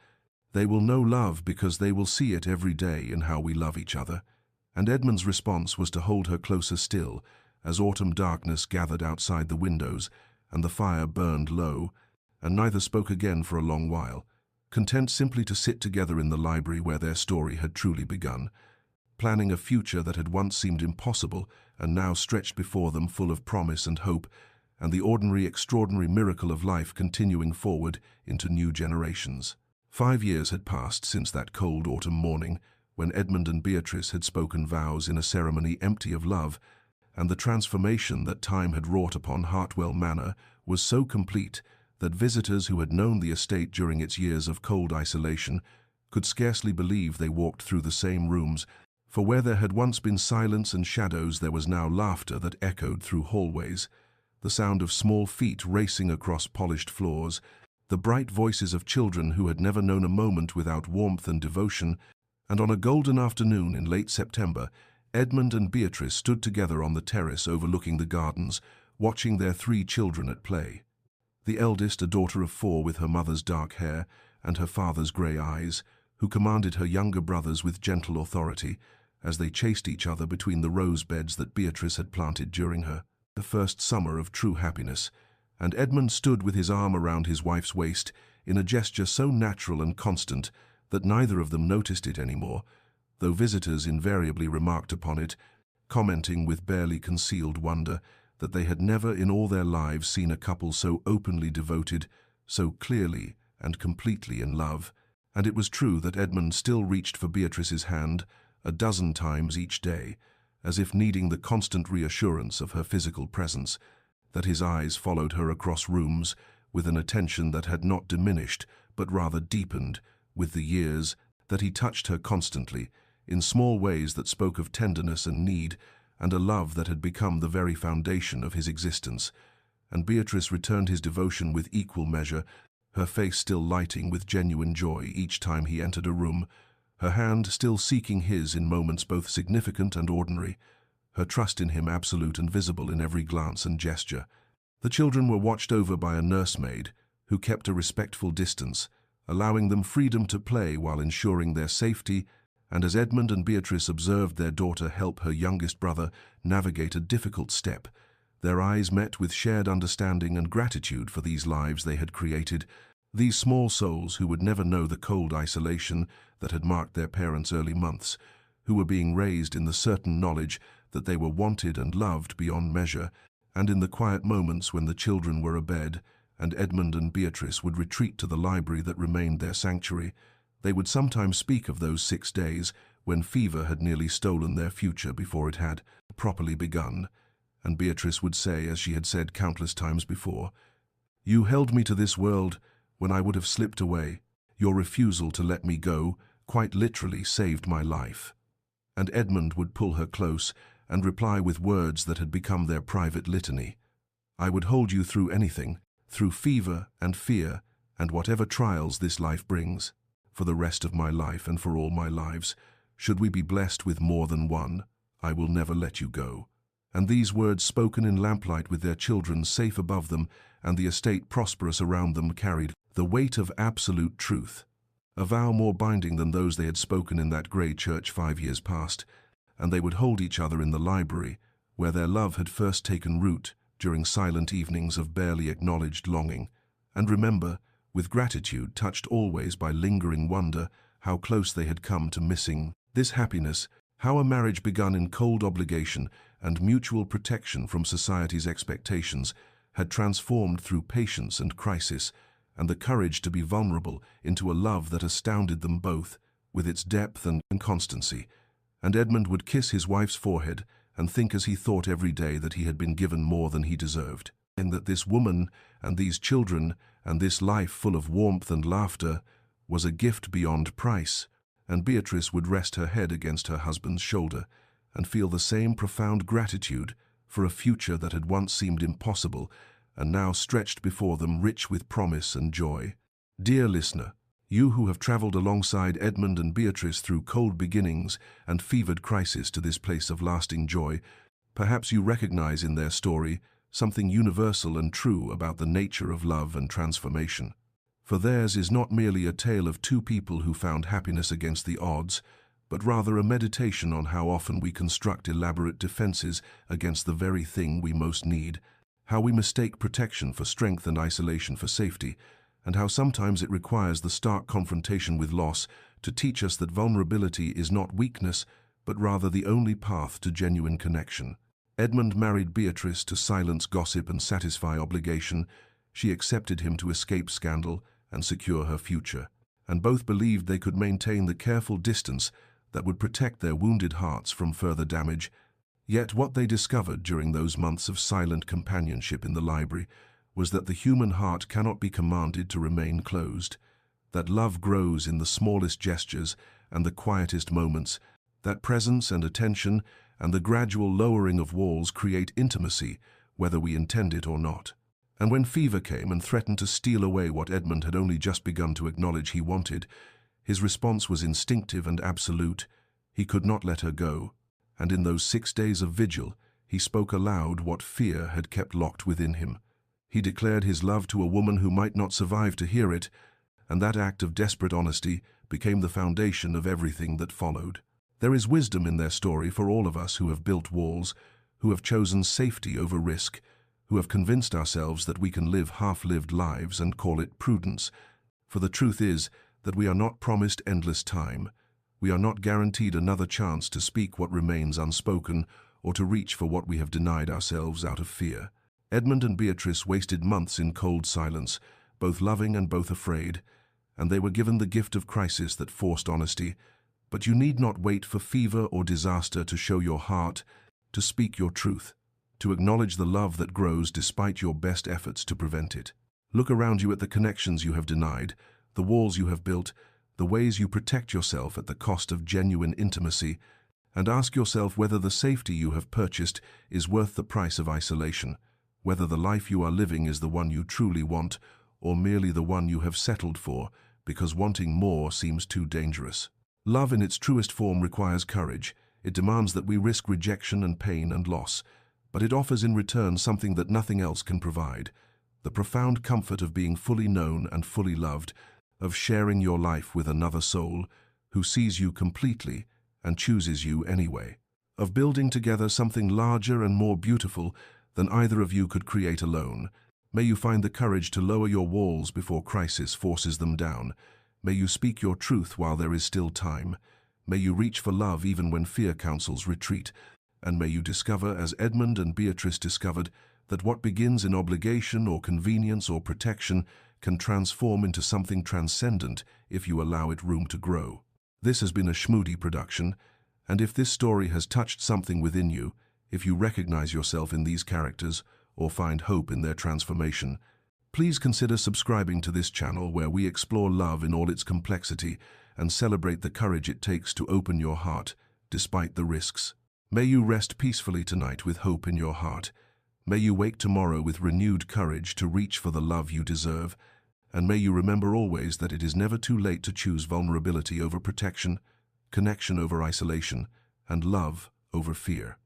"They will know love because they will see it every day in how we love each other." And Edmund's response was to hold her closer still, as autumn darkness gathered outside the windows, and the fire burned low, and neither spoke again for a long while, content simply to sit together in the library where their story had truly begun, planning a future that had once seemed impossible and now stretched before them full of promise and hope, and the ordinary, extraordinary miracle of life continuing forward into new generations. 5 years had passed since that cold autumn morning, when Edmund and Beatrice had spoken vows in a ceremony empty of love, and the transformation that time had wrought upon Hartwell Manor was so complete that visitors who had known the estate during its years of cold isolation could scarcely believe they walked through the same rooms, For where there had once been silence and shadows, there was now laughter that echoed through hallways, the sound of small feet racing across polished floors, the bright voices of children who had never known a moment without warmth and devotion. And on a golden afternoon in late September, Edmund and Beatrice stood together on the terrace overlooking the gardens, watching their 3 children at play. The eldest, a daughter of 4 with her mother's dark hair and her father's grey eyes, who commanded her younger brothers with gentle authority as they chased each other between the rose beds that Beatrice had planted during her the first summer of true happiness, and Edmund stood with his arm around his wife's waist in a gesture so natural and constant that neither of them noticed it anymore, though visitors invariably remarked upon it, commenting with barely concealed wonder that they had never in all their lives seen a couple so openly devoted, so clearly and completely in love. And it was true that Edmund still reached for Beatrice's hand a dozen times each day, as if needing the constant reassurance of her physical presence, that his eyes followed her across rooms with an attention that had not diminished but rather deepened with the years, that he touched her constantly, in small ways that spoke of tenderness and need, and a love that had become the very foundation of his existence. And Beatrice returned his devotion with equal measure, her face still lighting with genuine joy each time he entered a room, her hand still seeking his in moments both significant and ordinary, her trust in him absolute and visible in every glance and gesture. The children were watched over by a nursemaid, who kept a respectful distance, allowing them freedom to play while ensuring their safety, and as Edmund and Beatrice observed their daughter help her youngest brother navigate a difficult step, their eyes met with shared understanding and gratitude for these lives they had created, these small souls who would never know the cold isolation that had marked their parents' early months, who were being raised in the certain knowledge that they were wanted and loved beyond measure, and in the quiet moments when the children were abed, and Edmund and Beatrice would retreat to the library that remained their sanctuary, they would sometimes speak of those 6 days when fever had nearly stolen their future before it had properly begun, and Beatrice would say, as she had said countless times before, "You held me to this world when I would have slipped away. Your refusal to let me go quite literally saved my life." And Edmund would pull her close and reply with words that had become their private litany. "I would hold you through anything, through fever and fear and whatever trials this life brings, for the rest of my life and for all my lives. Should we be blessed with more than one, I will never let you go." And these words, spoken in lamplight with their children safe above them and the estate prosperous around them, carried the weight of absolute truth, a vow more binding than those they had spoken in that grey church 5 years past, and they would hold each other in the library, where their love had first taken root during silent evenings of barely acknowledged longing, and remember, with gratitude touched always by lingering wonder, how close they had come to missing this happiness, how a marriage begun in cold obligation and mutual protection from society's expectations had transformed through patience and crisis, and the courage to be vulnerable into a love that astounded them both, with its depth and constancy. And Edmund would kiss his wife's forehead and think as he thought every day that he had been given more than he deserved, and that this woman and these children and this life full of warmth and laughter was a gift beyond price. And Beatrice would rest her head against her husband's shoulder and feel the same profound gratitude for a future that had once seemed impossible and now stretched before them, rich with promise and joy. Dear listener, you who have traveled alongside Edmund and Beatrice through cold beginnings and fevered crisis to this place of lasting joy, perhaps you recognize in their story something universal and true about the nature of love and transformation. For theirs is not merely a tale of 2 people who found happiness against the odds, but rather a meditation on how often we construct elaborate defenses against the very thing we most need, how we mistake protection for strength and isolation for safety, and how sometimes it requires the stark confrontation with loss to teach us that vulnerability is not weakness, but rather the only path to genuine connection. Edmund married Beatrice to silence gossip and satisfy obligation. She accepted him to escape scandal and secure her future, and both believed they could maintain the careful distance that would protect their wounded hearts from further damage. Yet what they discovered during those months of silent companionship in the library was that the human heart cannot be commanded to remain closed, that love grows in the smallest gestures and the quietest moments, That presence and attention and the gradual lowering of walls create intimacy, whether we intend it or not. And when fever came and threatened to steal away what Edmund had only just begun to acknowledge he wanted, his response was instinctive and absolute. He could not let her go, and in those 6 days of vigil, he spoke aloud what fear had kept locked within him. He declared his love to a woman who might not survive to hear it, and that act of desperate honesty became the foundation of everything that followed. There is wisdom in their story for all of us who have built walls, who have chosen safety over risk, who have convinced ourselves that we can live half-lived lives and call it prudence. For the truth is that we are not promised endless time. We are not guaranteed another chance to speak what remains unspoken or to reach for what we have denied ourselves out of fear. Edmund and Beatrice wasted months in cold silence, both loving and both afraid, and they were given the gift of crisis that forced honesty. But you need not wait for fever or disaster to show your heart, to speak your truth, to acknowledge the love that grows despite your best efforts to prevent it. Look around you at the connections you have denied, the walls you have built, the ways you protect yourself at the cost of genuine intimacy, and ask yourself whether the safety you have purchased is worth the price of isolation, whether the life you are living is the one you truly want, or merely the one you have settled for because wanting more seems too dangerous. Love in its truest form requires courage. It demands that we risk rejection and pain and loss, but it offers in return something that nothing else can provide: the profound comfort of being fully known and fully loved, of sharing your life with another soul who sees you completely and chooses you anyway, of building together something larger and more beautiful than either of you could create alone. May you find the courage to lower your walls before crisis forces them down. May you speak your truth while there is still time. May you reach for love even when fear counsels retreat. And may you discover, as Edmund and Beatrice discovered, that what begins in obligation or convenience or protection can transform into something transcendent if you allow it room to grow. This has been a Schmoody production, and if this story has touched something within you, if you recognize yourself in these characters or find hope in their transformation, please consider subscribing to this channel where we explore love in all its complexity and celebrate the courage it takes to open your heart despite the risks. May you rest peacefully tonight with hope in your heart. May you wake tomorrow with renewed courage to reach for the love you deserve. And may you remember always that it is never too late to choose vulnerability over protection, connection over isolation, and love over fear.